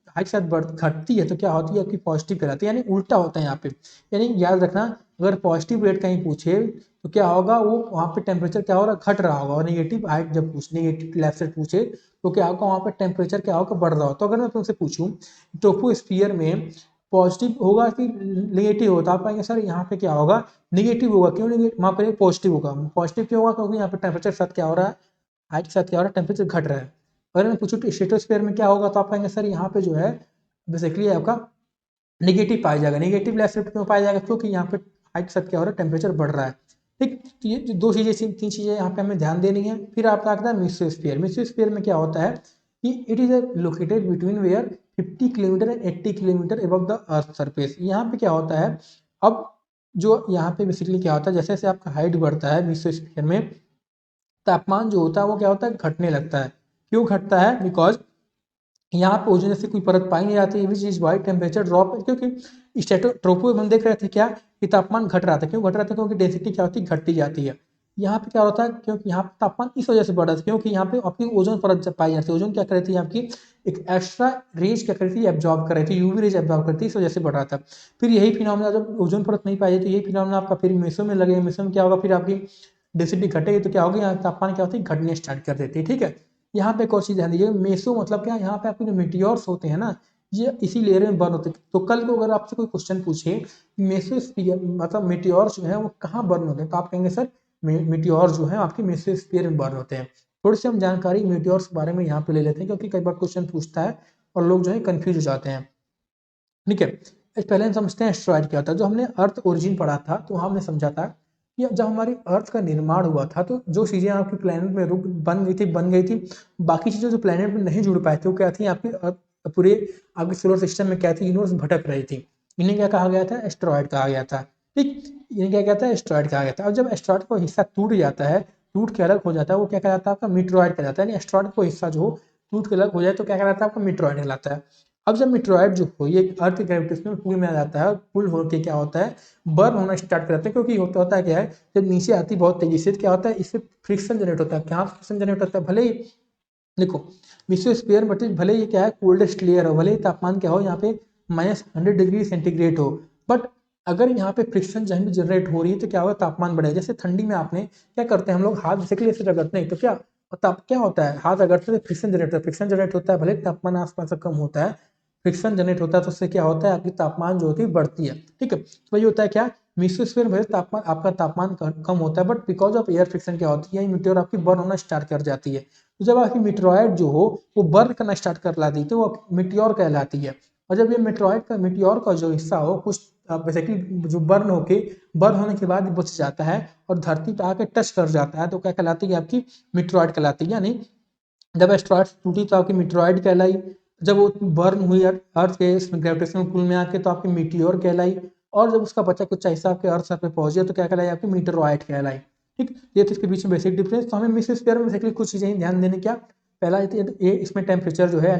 हाइट के साथ बढ़ घटती है तो क्या होती है आपकी पॉजिटिव कहलाती है, यानी उल्टा होता है यहाँ पे। यानी याद रखना अगर पॉजिटिव रेट कहीं पूछे तो क्या होगा वो वहाँ पे टेम्परेचर क्या हो रहा है घट रहा होगा, और नेगेटिव हाइट जब पूछ नेगेटिव लेफ्ट से पूछे तो क्या होगा वहाँ पे टेम्परेचर क्या होगा बढ़ रहा हो। तो अगर मैं तुमसे पूछूं ट्रोपोस्फियर में पॉजिटिव होगा कि नेगेटिव होगा, आप कहेंगे सर यहाँ पे क्या होगा नेगेटिव होगा, क्यों नेगेटिव, वहाँ पे पॉजिटिव होगा। पॉजिटिव क्यों होगा क्योंकि यहाँ पे टेम्परेचर के साथ क्या हो रहा है हाइट के साथ क्या हो रहा है टेम्परेचर घट रहा है। अगर मैं पूछूँ कि स्ट्रेटोस्फीयर में क्या होगा तो आप कहेंगे सर यहाँ पे जो है बेसिकली आपका नेगेटिव पाया जाएगा। नेगेटिव लेफ्ट शिफ्ट क्यों पाया जाएगा क्योंकि यहाँ पे हाइट के साथ क्या हो रहा है टेम्परेचर बढ़ रहा है, ठीक। तो ये जो दो चीज़ें तीन चीज़ें यहाँ पे हमें ध्यान देनी है। फिर आपका आता है मेसोस्फीयर। मेसोस्फीयर में क्या होता है कि it is located between where 50 kilometre and 80 kilometre above the earth surface. यहाँ पे क्या होता है अब जो यहाँ पे बेसिकली क्या होता है जैसे जैसे आपका हाइट बढ़ता है मेसोस्फीयर में तापमान जो होता है वो क्या होता है घटने लगता है। क्यों घटता है बिकॉज यहाँ पे ओजोन से कोई परत पाई नहीं जाती which is why temperature drop, क्योंकि स्टेटोट्रोपो हम देख रहे थे क्या कि तापमान घट रहा था, क्यों घट रहा था क्योंकि डेंसिटी क्या होती है घटती जाती है। यहाँ पे क्या होता है क्योंकि यहाँ पे तापमान इस वजह से बढ़ रहा था क्योंकि यहाँ पे अपनी ओजोन परत जब पाई जाती है, ओजोन क्या कर रही थी आपकी एक एक्स्ट्रा रेज क्या कर रही थी एब्जॉर्ब कर रही थी, यूवी रेज एब्जॉर्ब करती इस वजह से बढ़ रहा था। फिर यही फिनोमेना जब ओजोन परत नहीं पाई जाती तो यही फिनोमेना आपका फिर मेसो में लगे, मेसो में क्या होगा फिर आपकी डेंसिटी घटेगी तो क्या होगा यहाँ तापमान क्या होती है घटने स्टार्ट कर देती है, ठीक है। यहाँ पे एक और चीज़ ध्यान दीजिए मेसो मतलब क्या यहाँ पे आपके जो मीटियोर्स होते हैं ना ये इसी लेयर में बर्न होते हैं। तो कल को अगर आपसे कोई क्वेश्चन पूछे मेसोस्फीयर मतलब मीटियोर जो है वो कहाँ बर्न होते हैं तो आप कहेंगे सर मीटियोर जो है आपके मेसोस्फीयर में बर्न होते हैं। थोड़ी सी हम जानकारी मीटियोर्स के बारे में यहाँ पे ले लेते हैं क्योंकि कई बार क्वेश्चन पूछता है और लोग जो है कन्फ्यूज हो जाते हैं, ठीक है। पहले हम समझते हैं एस्ट्रॉयड क्या होता है। जो हमने अर्थ ओरिजिन पढ़ा था तो हमने समझा था कि जब हमारी अर्थ का निर्माण हुआ था तो जो चीज़ें आपकी प्लेनेट में रुक बन गई थी, बाकी चीज़ें जो प्लेनेट में नहीं जुड़ पाई थी वो क्या थी आपकी पूरे आपके सोलर सिस्टम में क्या थी यूनिवर्स भटक रही थी। इन्हें क्या कहा गया था एस्ट्रॉयड कहा गया था, ठीक। इन्हें क्या कहता है एस्ट्रॉयड कहा गया था। अब जब एस्ट्रॉयड का हिस्सा टूट जाता है टूट के अलग हो जाता है वो क्या कहलाता है आपका मीटरॉयड कहलाता है। यानी एस्ट्रॉयड का हिस्सा जो टूट के अलग हो जाए तो क्या कहलाता है आपका मीटरॉयड कहलाता है। अब जब मीटरॉयड जो हो ये अर्थ के ग्रेविटेशनल पुल में आ जाता है, पुल होकर क्या होता है बर्न होना स्टार्ट कर जाता है क्योंकि होता है क्या है जब नीचे आती बहुत तेजी से क्या होता है इससे फ्रिक्शन जनरेट होता है। क्या फ्रिक्शन जनरेट होता है भले ही देखो विश्वस्फीयर मटेरियल भले ही क्या है कोल्डेस्ट लेयर हो, भले ही तापमान क्या हो यहाँ पे -100 डिग्री सेंटीग्रेड हो, बट अगर यहाँ पे फ्रिक्शन जहाँ भी जनरेट हो रही है तो क्या होगा तापमान बढ़ेगा। जैसे ठंडी में आपने क्या करते हैं हम लोग हाथ बेसिकली ऐसे रगड़ते हैं तो क्या क्या होता है हाथ रगड़ते तो फ्रिक्शन जनरेट होता है, फ्रिक्शन जनरेट होता है भले तापमान आसपास से कम होता है फ्रिक्शन जनरेट होता है तो उससे क्या होता है आपकी तापमान जो होती है बढ़ती है, ठीक है। तो वही होता है क्या मेसोस्फीयर में तापमान आपका तापमान कम होता है but because of air friction क्या होती है मीटियोर आपकी बर्न होना स्टार्ट कर जाती है। तो जब आपकी मीटरॉयड जो हो वो बर्न करना स्टार्ट कर लाती है तो वो मीटियोर कहलाती है। और जब ये मीटियोर का जो हिस्सा हो कुछ बेसिकली जो बर्न होने के बाद बच जाता है और धरती पे आके टच कर जाता है तो क्या कहलाती है आपकी मीटरॉयड कहलाती है। यानी जब एस्ट्रॉयड टूटी तो आपकी मीटरॉयड कहलाई, जब वो बर्न हुई अर्थ के ग्रेविटेशनल पुल में आके तो आपकी मीटियोर कहलाई, और जब उसका बचा कुछ हिस्सा आपके अर्थ पे पहुंच गया तो क्या कहलाई आपकी मीटरॉयड कहलाई, ठीक। ये तो इसके बीच में बेसिक डिफरेंस। तो हमें मेसोस्फीयर में बेसिकली कुछ चीजें ध्यान देने क्या पहला ये इसमें टेम्परेचर जो है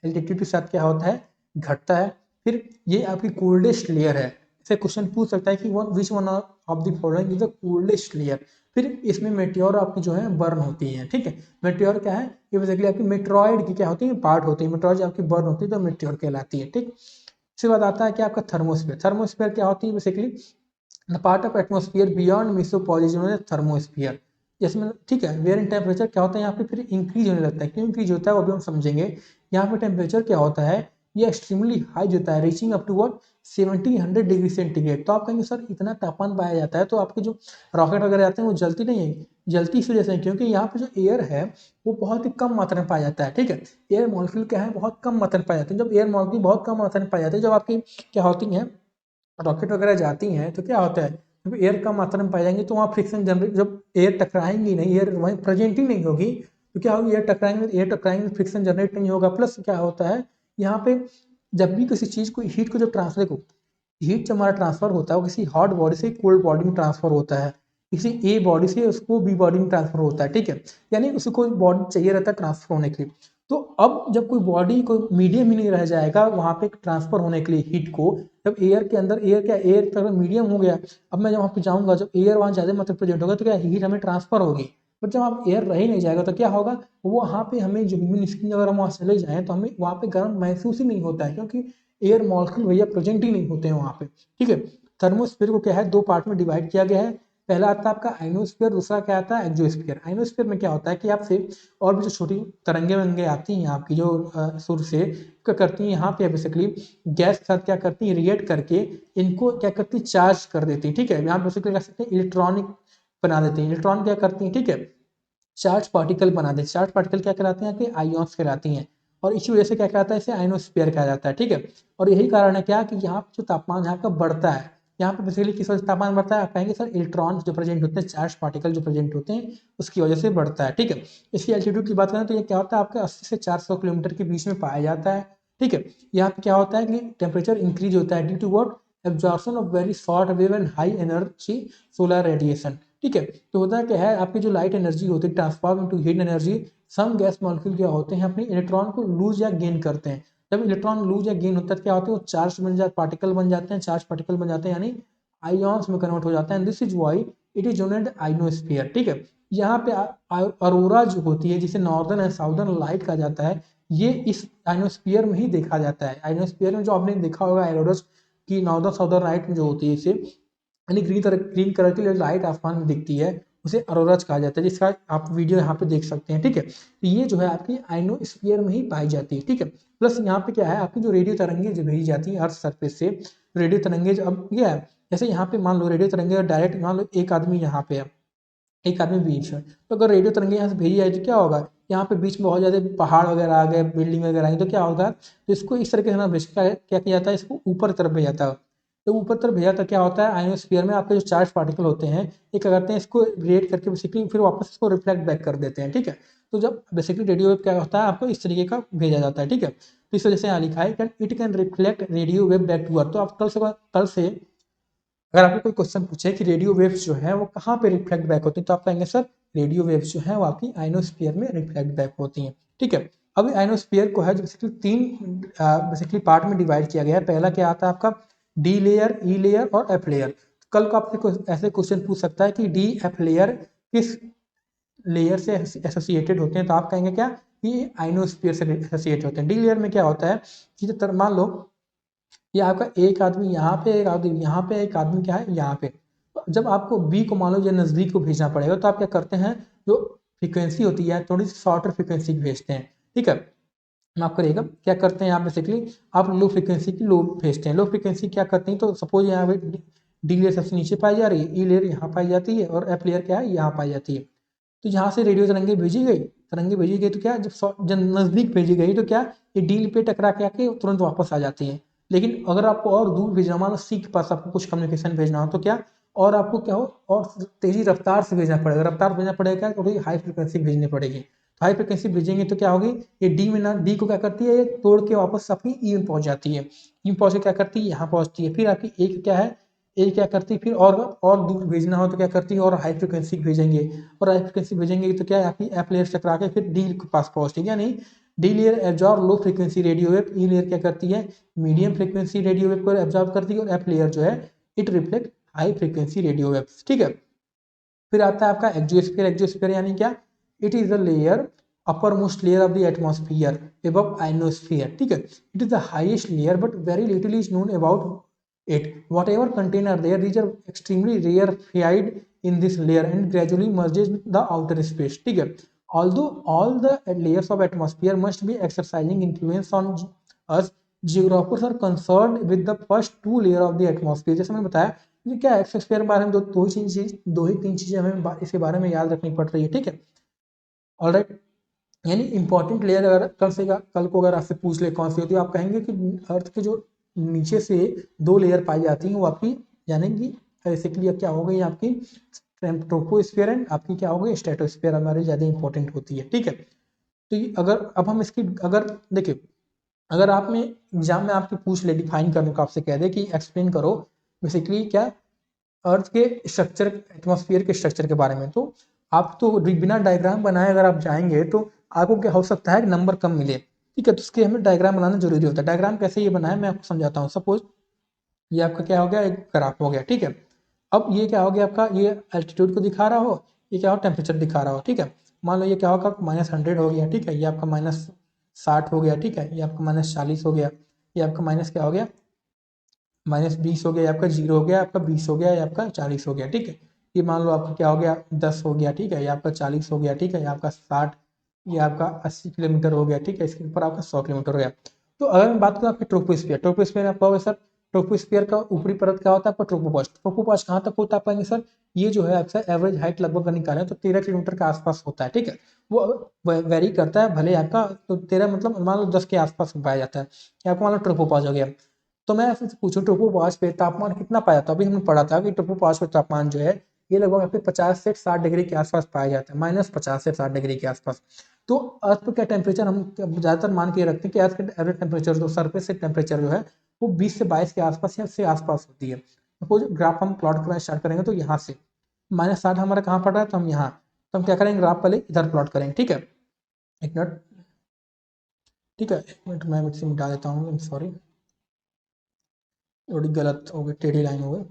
एल्टीट्यूड के साथ क्या होता है, घटता है। फिर ये आपकी कोल्डेस्ट लेयर है, इसे क्वेश्चन पूछ सकता है कि which one of the following is the coldest layer. फिर इसमें मेटियोर आपकी जो है बर्न होती है, ठीक है। मेटियोर क्या है, ये बेसिकली आपकी मेट्रॉइड की क्या होती है, पार्ट होती है। मेट्रॉइड आपकी बर्न होती है तो मेटियोर कहलाती है, ठीक। इसके बाद आता है कि आपका थर्मोस्फीयर। थर्मोस्फीयर क्या होती है, basically the part of atmosphere beyond mesopause thermosphere. जिसमें ठीक है वेयर इन टेम्परेचर क्या होता है यहाँ पे फिर इंक्रीज होने लगता है। क्यों इंक्रीज होता है वो भी हम समझेंगे। यहाँ पे टेम्परेचर क्या होता है, ये एक्सट्रीमली हाई होता है, reaching up to what 70-100 degree centigrade. तो आप कहेंगे सर इतना तापमान पाया जाता है तो आपके जो रॉकेट वगैरह आते हैं वो जलती नहीं है। जलती इस वजह से क्योंकि यहाँ पे जो एयर है वो बहुत ही कम मात्रा में पाया जाता है, ठीक है। एयर मॉलिक्यूल क्या है, बहुत कम मात्रा में पाया जाते हैं। जब एयर मॉलिक्यूल बहुत कम मात्रा में पाए जाते हैं, जब आपकी क्या होती हैं रॉकेट वगैरह जाती हैं तो क्या होता है, जब एयर कम मात्रा में पाए जाएंगे तो वहाँ फ्रिक्शन जनरेट, जब एयर टकराएंगी नहीं, एयर वहीं प्रेजेंट ही नहीं होगी तो क्या होगी, एयर टकराएंगे फ्रिक्शन जनरेट नहीं होगा। प्लस क्या होता है यहाँ पे, जब भी किसी चीज़ को हीट को जब ट्रांसफर को हीट जब हमारा ट्रांसफर होता है वो किसी हॉट बॉडी से कोल्ड बॉडी में ट्रांसफर होता है, किसी ए बॉडी से उसको बी बॉडी में ट्रांसफर होता है, ठीक है। यानी उसको कोई बॉडी चाहिए रहता है ट्रांसफर होने के लिए। तो अब जब कोई बॉडी कोई मीडियम ही नहीं रह जाएगा वहाँ पे ट्रांसफर होने के लिए हीट को, जब एयर के अंदर एयर तरह मीडियम हो गया, अब मैं जब वहाँ पे जाऊँगा, जब एयर वहाँ ज़्यादा मात्रा प्रेजेंट होगा तो क्या हीट हमें ट्रांसफर होगी। बट जब आप एयर रह ही नहीं जाएगा तो क्या होगा, वो वहाँ पे हमें जो ह्यूमन स्किन अगर हम वहाँ चले जाएँ तो हमें वहाँ पे गर्म महसूस ही नहीं होता है, क्योंकि एयर मॉलिक्यूल भैया प्रेजेंट ही नहीं होते हैं वहाँ पे, ठीक है। थर्मोस्फीयर को क्या है, दो पार्ट में डिवाइड किया गया है। पहला आता है आपका आइनोस्फीयर, दूसरा क्या आता है एक्सोस्फीयर। आइनोस्फीयर में क्या होता है कि आपसे और भी जो छोटी तरंगे वंगे आती हैं आपकी जो सूर्य से, क्या करती हैं यहाँ पे बेसिकली गैस के साथ क्या करती हैं, रिएक्ट करके इनको क्या करती है, चार्ज कर देती है, ठीक है। यहाँ बेसिकली कह सकते हैं इलेक्ट्रॉनिक बना देती हैं। इलेक्ट्रॉन क्या करती हैं, ठीक है, चार्ज पार्टिकल बना देते हैं। चार्ज पार्टिकल क्या कहलाते हैं, आपके आइऑन्स कहलाती हैं। और इसी वजह से क्या कहलाता है, इसे आइनोस्फीयर कहा जाता है, ठीक है। और यही कारण है क्या कि यहाँ पे जो तापमान यहाँ का बढ़ता है, यहाँ पे बेसिकली किस वजह से तापमान बढ़ता है, आप कहेंगे सर इलेक्ट्रॉन जो प्रेजेंट होते हैं, चार्ज पार्टिकल जो प्रेजेंट होते हैं उसकी वजह से बढ़ता है, ठीक है। इसकी एल्टीट्यूड की बात करें तो ये क्या होता है, आपके 80 से 400 किलोमीटर के बीच में पाया जाता है, ठीक है। यहाँ पे क्या होता है कि टेम्परेचर इंक्रीज होता है due to what, absorption of very short wave and high energy solar radiation, ठीक है। तो होता क्या है, आपकी जो लाइट एनर्जी होती है ट्रांसफॉर्म इनटू हीट एनर्जी, सम गैस मॉलिक्यूल क्या होते हैं अपने इलेक्ट्रॉन को लूज या गेन करते हैं। जब इलेक्ट्रॉन लूज या गेन होता है क्या होता है, वो चार्ज बन जाते, पार्टिकल बन जाते हैं, चार्ज पार्टिकल बन जाते हैं यानी आइऑन्स में कन्वर्ट हो जाते हैं। This is why it is known as ionosphere, ठीक है। यहाँ पे अरोरा जो होती है जिसे नॉर्दर्न एंड साउदर्न लाइट कहा जाता है, ये इस आइनोस्फीयर में ही देखा जाता है। आइनोस्फीयर में जो आपने देखा होगा एरोरस की नॉर्दर्न साउदर्न लाइट जो होती है, इसे यानी ग्रीन कलर की लाइट आसमान में दिखती है, उसे अरोराज कहा जाता है, जिसका आप वीडियो यहाँ पे देख सकते हैं, ठीक है। तो ये जो है आपकी आइनोस्फीयर में ही पाई जाती है, ठीक है। प्लस यहाँ पे क्या है, आपकी जो रेडियो तरंगे जो भेजी जाती है अर्थ सरफेस से, रेडियो तरंगे जो अब क्या है, जैसे यहाँ पे मान लो रेडियो तरंगे डायरेक्ट, मान लो एक आदमी यहाँ पे है, एक आदमी बीच है, तो अगर रेडियो तरंगे यहाँ से भेजी जाए तो क्या होगा, यहाँ पे बीच में बहुत ज़्यादा पहाड़ वगैरह आ गए, बिल्डिंग वगैरह आई तो क्या होगा, तो इसको इस तरीके से ना भेज क्या किया जाता है, इसको ऊपर तरफ भेजा जाता है। तो ऊपर तरफ भेजा तो क्या होता है, आयोनोस्फीयर में आपके जो चार्ज पार्टिकल होते हैं ये क्या करते हैं, इसको रिएक्ट करके बेसिकली फिर वापस इसको रिफ्लेक्ट बैक कर देते हैं, ठीक है। तो जब बेसिकली रेडियो वेव क्या होता है, आपको इस तरीके का भेजा जाता है, ठीक है। तो इस वजह से यहाँ लिखा है it can reflect radio wave back to earth. तो आप कल से अगर आपको कोई क्वेश्चन पूछे कि रेडियो वेव्स जो है वो कहाँ पे रिफ्लेक्ट बैक होती है, तो आप कहेंगे सर रेडियो वेव्स जो है वो आपकी आइनोस्फीयर में रिफ्लेक्ट बैक होती हैं, ठीक है। अब आइनोस्फीयर को है जो बेसिकली तीन बेसिकली पार्ट में डिवाइड किया गया है। पहला क्या आता है आपका डी लेयर, ई लेयर और एफ लेयर। कल को आपसे ऐसे क्वेश्चन पूछ सकता है कि डी एफ लेयर किस लेयर से एसोसिएटेड होते हैं, तो आप कहेंगे क्या कि आइनोस्फीयर से एसोसिएट होते हैं। डी लेयर में क्या होता है कि जब मान लो ये आपका एक आदमी यहाँ पे, एक आदमी यहाँ पे, एक आदमी क्या है यहाँ पे, जब आपको बी को मान लो या नज़दीक को भेजना पड़ेगा तो आप क्या करते हैं, जो फ्रीक्वेंसी होती है थोड़ी सी शॉर्टर फ्रीक्वेंसी भेजते हैं, ठीक है। माफ करिएगा, क्या करते हैं आप बेसिकली आप लो फ्रीक्वेंसी की लो भेजते हैं। लो फ्रीक्वेंसी क्या करते हैं, तो सपोज यहाँ पे डी लेयर सबसे नीचे पाई जा रही है, ई लेयर यहाँ पाई जाती है और एफ लेयर क्या है यहाँ पाई जाती है। तो यहाँ से रेडियो तरंगे भेजी गई तो क्या जब नज़दीक भेजी गई तो क्या ये डील पे टकरा के आके तुरंत वापस आ जाती है। लेकिन अगर आपको और दूर भेजना, मान लो सी के पास आपको कुछ कम्युनिकेशन भेजना हो तो क्या, और आपको क्या हो और तेजी रफ्तार से भेजना पड़ेगा, रफ्तार भेजना पड़ेगा थोड़ी हाई फ्रिक्वेंसी भेजनी पड़ेगी। तो हाई फ्रिक्वेंसी भेजेंगे तो क्या होगी, ये डी में ना, डी को क्या करती है, ये तोड़ के वापस अपनी ई में पहुंच जाती है। ई में पहुंच के क्या करती है, यहाँ पहुंचती है। फिर आपकी एक क्या है, ये क्या करती है फिर और दूर भेजना हो तो क्या करती है और हाई फ्रिक्वेंसी भेजेंगे, और हाई फ्रिक्वेंसी भेजेंगे तो क्या है आपकी एफ लेयर टकरा के फिर डी के पास पहुंचती है, यानी D layer absorb low frequency radio wave, E layer क्या करती है मीडियम फ्रिक्वेंसी रेडियो वेव को एब्जॉर्ब करती है, और एफ लेयर जो है it reflect high frequency radio wave. ठीक है, फिर आता है आपका एक्जियोस्फीयर। एक्जियोस्फीयर यानी क्या, it is the layer upper most layer of the atmosphere above ionosphere. ठीक है, it is the highest layer but very little is known about it. Whatever container there, these are extremely rarefied in this layer and gradually merges with the outer space. ठीक है, although all the layers of atmosphere must be exercising influence on us, geographers are concerned with the first two layer of the atmosphere. जैसे मैंने बताया ये क्या है, atmosphere के बारे में दो ही तीन चीजें हमें इसके बारे में याद रखनी पड़ रही है। ठीक है, ऑलराइट, यानी इंपॉर्टेंट लेयर अगर कल को अगर आपसे पूछ ले कौन सी होती है, आप कहेंगे कि अर्थ के जो नीचे से दो लेयर पाई जाती हैं वो आपकी यानी कि बेसिकली अब क्या हो गई आपकी ट्रोपोस्फीयर एंड आपकी क्या हो गई स्ट्रेटोस्फीयर हमारी ज़्यादा इंपॉर्टेंट होती है। ठीक है, तो ये अगर अब हम इसकी अगर देखिए अगर आप में एग्जाम में आपकी पूछ ले डिफाइन करने को आपसे कह दे कि एक्सप्लेन करो बेसिकली क्या अर्थ के स्ट्रक्चर एटमॉस्फेयर के स्ट्रक्चर के बारे में, तो आप तो बिना डायग्राम बनाए अगर आप जाएंगे तो आपको क्या हो सकता है नंबर कम मिले। ठीक है, तो उसके हमें डायग्राम बनाना जरूरी होता है। डायग्राम कैसे ये बनाया मैं आपको समझाता हूँ। सपोज ये आपका क्या हो गया एक ग्राफ हो गया। ठीक है, अब ये क्या हो गया आपका ये एल्टीट्यूड को दिखा रहा हो, ये क्या हो टेम्परेचर दिखा रहा हो। ठीक है, मान लो ये क्या होगा -100 हो गया। ठीक है, ये आपका -60 हो गया। ठीक है, ये आपका -40 हो गया, ये आपका माइनस क्या हो गया -20 हो गया, ये आपका 0 हो गया, आपका 20 हो गया, ये आपका 40 हो गया। ठीक है, ये मान लो आपका क्या हो गया 10 हो गया। ठीक है, ये आपका 40 हो गया। ठीक है, ये आपका 60, ये आपका 80 किलोमीटर हो गया। ठीक है, इसके ऊपर आपका 100 किलोमीटर हो गया। तो अगर मैं बात करूँ आपके ट्रोपोस्फीयर, ट्रोपोस्फीयर आपका होगा सर ट्रोपोस्फीयर का ऊपरी परत क्या होता है आपका ट्रोपोपॉज। ट्रोपोपॉज कहाँ तक होता है पाएंगे सर, ये जो है आपका एवरेज हाइट लगभग निकालें तो 13 किलोमीटर के आसपास होता है। ठीक है, वो वेरी करता है भले आपका तो 13 मतलब मान लो 10 के आसपास पाया जाता है कि आपको मान लो ट्रोपोपॉज हो गया। तो मैं आपसे पूछूं ट्रोपोपॉज पे तापमान कितना पाया जाता है, अभी हमने पढ़ा था कि ट्रोपोपॉज पे तापमान जो है ये लगभग आपके 50 से 60 डिग्री के आसपास पाया जाता है, -50 से 60 डिग्री के आसपास। तो अर्थ पे क्या टेम्परेचर हम ज्यादातर मान के रखते हैं कि अर्थ के एवरेज टेम्परेचर जो सरफेस से टेम्परेचर जो है वो 20 से 22 के आसपास या से आसपास होती है। सपोज ग्राफ हम प्लॉट करना स्टार्ट करेंगे तो यहाँ से -60 हमारा कहाँ पड़ रहा है तो हम यहाँ, तो हम क्या करेंगे ग्राफ पहले इधर प्लॉट करेंगे। ठीक है, एक मिनट। ठीक है, एक मिनट मैं मिक्सी मिटा देता हूँ, सॉरी थोड़ी गलत हो गई, टेढ़ी लाइन हो गई।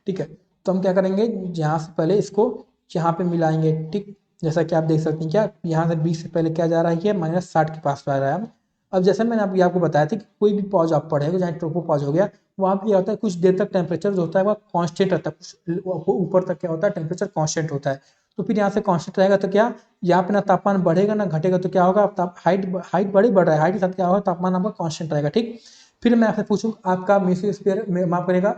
ठीक है, तो हम क्या करेंगे यहाँ से पहले इसको यहाँ पे मिलाएंगे। ठीक, जैसा कि आप देख सकते हैं क्या यहाँ से 20 से पहले क्या जा रहा है, -60 के पास आ रहा है। अब जैसे मैंने अभी आपको बताया था कि कोई भी पॉज आप पढ़ेगा चाहे ट्रोपो पॉज हो गया, वहाँ पे क्या होता है कुछ देर तक टेम्परेचर जो होता है वह कांस्टेंट रहता है, कुछ ऊपर तक क्या होता है टेम्परेचर कांस्टेंट होता है। तो फिर यहाँ से कांस्टेंट रहेगा तो क्या यहाँ पे ना तापमान बढ़ेगा ना घटेगा, तो क्या होगा हाइट हाइट बढ़ रहा है, हाइट के साथ क्या होगा तापमान आपका कांस्टेंट रहेगा। ठीक, फिर मैं आपसे पूछूँ आपका मेसोस्फीयर में माफ करेगा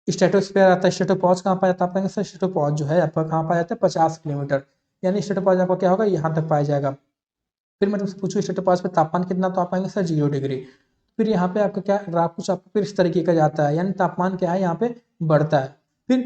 स्ट्रेटोस्फीयर आता है, स्ट्रेटोपॉज कहाँ पाया जाता है आपका सर, स्ट्रेटोपॉज जो है आपका कहाँ पाया जाता है 50 किलोमीटर, यानी स्ट्रेटोपॉज आपका क्या होगा यहाँ तक पाया जाएगा। फिर मैं तुमसे पूछूँ स्ट्रेटोपॉज पे तापमान कितना, तो आप पाएंगे सर 0 डिग्री। फिर यहाँ पे आपका क्या ग्राफ कुछ आपको फिर इस तरीके का जाता है, यानी तापमान क्या है यहाँ पे बढ़ता है। फिर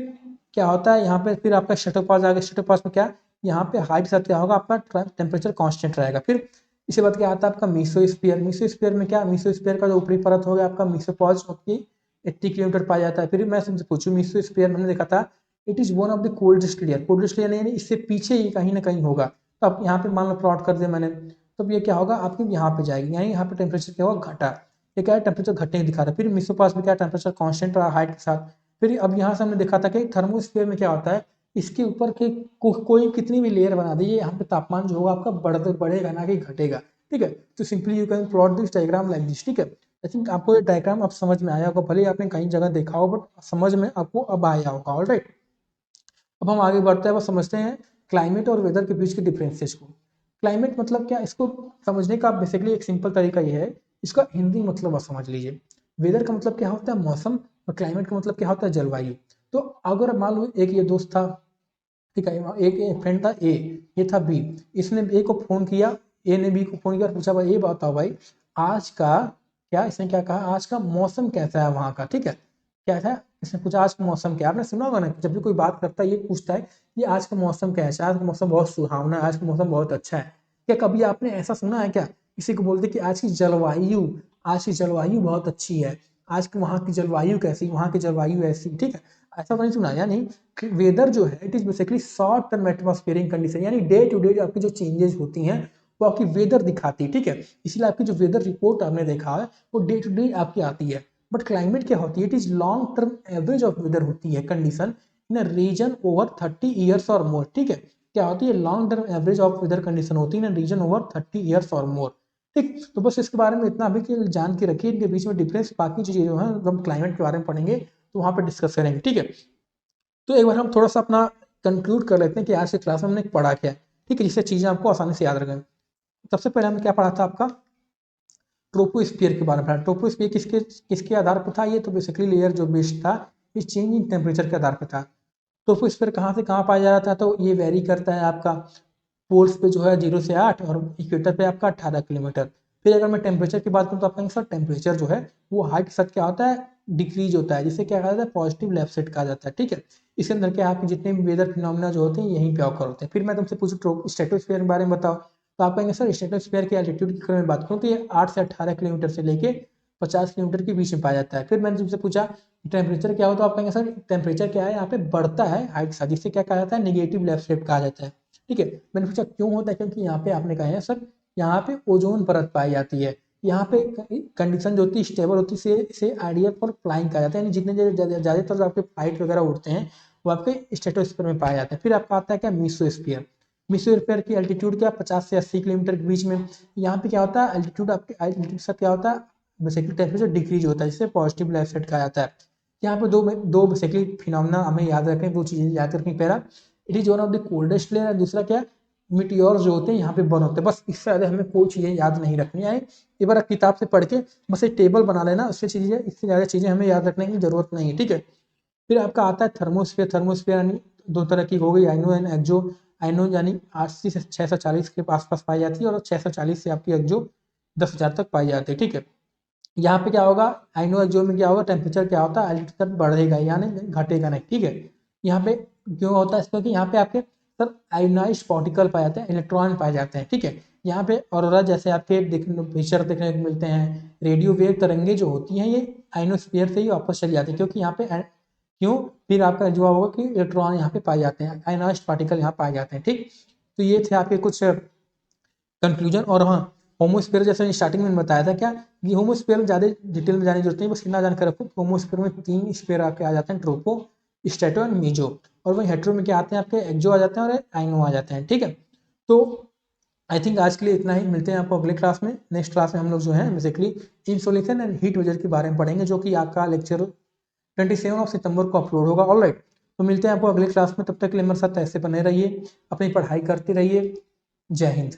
क्या होता है यहाँ पे फिर आपका स्ट्रेटोपॉज आ गया, स्ट्रेटोपॉज में क्या यहाँ पे हाइट साथ क्या होगा आपका टेम्परेचर कांस्टेंट रहेगा। फिर इसके बाद क्या आता है आपका मीसोस्फीयर, मीसोस्फीयर में क्या मीसोस्फीयर का जो ऊपरी परत हो गया आपका मीसोपॉज की 80 किलोमीटर पाया जाता है। फिर मैं तुमसे पूछूं मीसोस्फीयर मैंने देखा था it is one of the coldest layer, coldest layer यानी इससे पीछे ही कहीं ना कहीं होगा। तो अब यहाँ पे मान लो प्लॉट कर दिया मैंने, तब ये क्या होगा आपकी यहाँ पे जाएगी, यानी यहाँ पे टेम्परेचर क्या होगा घटा, ये क्या है टेम्परेचर घटने दिखा रहा है। फिर मिसोपास में क्या टेम्परेचर कांस्टेंट रहा हाइट के साथ। फिर अब यहाँ से हमने देखा था कि थर्मोस्फीयर में क्या होता है इसके ऊपर के कोई कितनी भी लेयर बना दीजिए यहाँ पे तापमान जो होगा आपका बढ़ेगा ना कि घटेगा। ठीक है, तो simply you can plot this diagram like this. ठीक है, आई थिंक आपको ये डायग्राम अब समझ में आया होगा, भले ही आपने कई जगह देखा हो बट समझ में आपको अब आया होगा। ऑलराइट, अब हम आगे बढ़ते हैं, अब समझते हैं क्लाइमेट और वेदर के बीच के डिफरेंसेस को। क्लाइमेट मतलब क्या, इसको समझने का बेसिकली एक सिंपल तरीका ये है, इसका हिंदी मतलब आप समझ लीजिए। वेदर का मतलब क्या होता है मौसम, और क्लाइमेट का मतलब क्या होता है जलवायु। तो अगर मान लो एक ये दोस्त था, ठीक है, एक फ्रेंड था ए, ये था बी, इसने ए को फोन किया, ए ने बी को फोन किया और पूछा भाई ये बताओ भाई आज का क्या, इसने क्या कहा आज का मौसम कैसा है वहां का। ठीक है, क्या था इसने पूछा आज का मौसम क्या है। आपने सुना होगा ना जब भी कोई बात करता है ये पूछता है ये आज का मौसम कैसा है, आज का मौसम बहुत सुहावना है, आज का मौसम बहुत अच्छा है। क्या कभी आपने ऐसा सुना है क्या किसी को बोलते कि आज की जलवायु बहुत अच्छी है, आज के वहाँ की जलवायु कैसी, वहाँ की जलवायु ऐसी, ठीक है, ऐसा तो नहीं सुना। यानी वेदर जो है it is basically short term atmospheric condition, यानी डे टू डे आपकी जो चेंजेस होती हैं वो आपकी वेदर दिखाती है, ठीक है। इसलिए आपकी जो वेदर रिपोर्ट आपने देखा है वो डे टू डे आपकी आती है। बट क्लाइमेट क्या होती है, it is long term average of weather होती है condition in a region over 30 years और मोर, ठीक है। क्या होती है, long term average of weather condition होती है इन रीजन ओवर 30 ईयर्स और मोर, ठीक। तो बस इसके बारे में इतना अभी कि जान के रखिए, इनके बीच में डिफरेंस, बाकी चीजें जो है हम क्लाइमेट के बारे में पढ़ेंगे तो वहाँ पर डिस्कस करेंगे, ठीक है। तो एक बार हम थोड़ा सा अपना कंक्लूड कर लेते हैं कि आज के क्लास में हमने पढ़ा क्या है, ठीक है, जिससे चीजें आपको आसानी से याद रखें। सबसे पहले हमने क्या पढ़ा था, आपका ट्रोपोस्फियर के बारे में पढ़ा। ट्रोपोस्फियर किसके किसके आधार पर था, ये तो बेसिकली लेयर जो बेस्ड था इस चेंज इन टेम्परेचर के आधार पर था। ट्रोपोस्फियर कहाँ से कहाँ पाया जाता है, तो ये वेरी करता है आपका पोल्स पे जो है 0 से 8 और इक्वेटर पे आपका 18 किलोमीटर। फिर अगर मैं टेम्परेचर की बात करूँ तो आपका सर टेम्परेचर जो है वो हाइट के साथ क्या होता है, डिक्रीज होता है, जिसे क्या कहा जाता है, पॉजिटिव लेफ्ट साइड कहा जाता है, ठीक है। इसके अंदर क्या आपके जितने भी वेदर फिनोमिना जो होते हैं यहीं पे ऑकर होते हैं। फिर मैं तुमसे पूछूं स्ट्रेटोस्फीयर के बारे में बताओ, तो आप कहेंगे सर स्ट्रेटोस्फीयर की एल्टीट्यूड की अगर मैं बात करूँ तो ये 8 से 18 किलोमीटर से लेके 50 किलोमीटर के बीच में पाया जाता है। फिर मैंने तुमसे पूछा टेम्परेचर क्या हो, तो आप कहेंगे सर टेम्परेचर क्या है, यहाँ पे बढ़ता है हाइट के साथ, जिससे क्या कहा जाता है, निगेटिव लेफ्ट साइड कहा जाता है, ठीक है। मैंने पूछा क्यों होता है, क्योंकि यहाँ पे आपने कहा है सर यहाँ पे ओजोन परत पाई जाती है, यहाँ पे कंडीशन जो होती है स्टेबल होती है, इसे आइडियल फॉर फ्लाइंग कहा जाता है, यानी जितने ज़्यादातर जो आपके फ्लाइट वगैरह उड़ते हैं वो आपके स्ट्रेटोस्फीयर में पाए जाते हैं। फिर आपका आता है क्या, मीसोस्फीयर। मीसोस्फीयर की एल्टीट्यूड क्या 50 से 80 किलोमीटर के बीच में। यहाँ पे क्या होता है, एल्टीट्यूड आपके एल्टीट्यूड के साथ क्या होता है, बेसिकली टेम्परेचर डिक्रीज होता है, जिससे पॉजिटिव लेफ्ट साइड कहा जाता है। यहाँ पे दो बेसिकली फिनोमिना हमें याद रखें, वो चीज़ें याद रखनी। पहला it is one of the coldest layer, दूसरा क्या, मिटियोर जो होते हैं यहाँ पे बर्न होते हैं। बस इससे ज़्यादा हमें कोई चीज़ें याद नहीं रखनी है, एक बार किताब से पढ़ के बस एक टेबल बना लेना, उससे चीज़ें, इससे ज़्यादा चीज़ें हमें याद रखने की जरूरत नहीं है, ठीक है। फिर आपका आता है थर्मोस्फीयर। थर्मोस्फीयर यानी दो तरह की हो गई, आइनो एंड एक्सो। आइनो यानी 80 से 640 के आसपास पाई जाती है, और 640 से आपकी एक्सो 10,000 तक पाई जाती है, ठीक है। यहाँ पे क्या होगा, आइनो एक्सो में क्या होगा, टेम्परेचर क्या होता है, एल्टीट्यूड बढ़ेगा यानी घटेगा नहीं, ठीक है। यहाँ पे क्यों होता है, क्योंकि यहाँ पे आपके सर आयोनाइज्ड पार्टिकल पाए जाते हैं, इलेक्ट्रॉन पाए जाते हैं, ठीक है। यहाँ पे ऑरोरा जैसे आपके फीचर देखने को मिलते हैं, रेडियो वेव तरंगे जो होती हैं ये आइनोस्फीयर से ही वापस चली जाती है, क्योंकि यहाँ पे क्यों, फिर आपका जवाब होगा कि इलेक्ट्रॉन यहाँ पे पाए जाते हैं, आयोनाइज्ड पार्टिकल यहाँ पाए जाते हैं, ठीक। तो ये थे आपके कुछ कंक्लूजन। और हाँ, होमोस्फीयर जैसे स्टार्टिंग में बताया था क्या, कि होमोस्फीयर ज़्यादा डिटेल में जाने की जरूरत नहीं, बस इतना जानकर रखो। होमोस्फीयर में 3 स्फीयर आपके आ जाते हैं, ट्रोपो, स्ट्रेटो एंड मीजो। और वही हेट्रो में क्या आते हैं, आपके एक्सो आ जाते हैं और आइनो आ जाते हैं, ठीक है। तो आई थिंक आज के लिए इतना ही, मिलते हैं आपको अगले क्लास में। नेक्स्ट क्लास में हम लोग जो है बेसिकली इंसोलेशन एंड हीट वेजर के बारे में पढ़ेंगे, जो कि आपका लेक्चर 27 को अपलोड होगा, ऑल राइट। तो मिलते हैं आपको अगले क्लास में, तब तक के लिए मेरे साथ ऐसे बने रहिए, अपनी पढ़ाई करते रहिए। जय हिंद।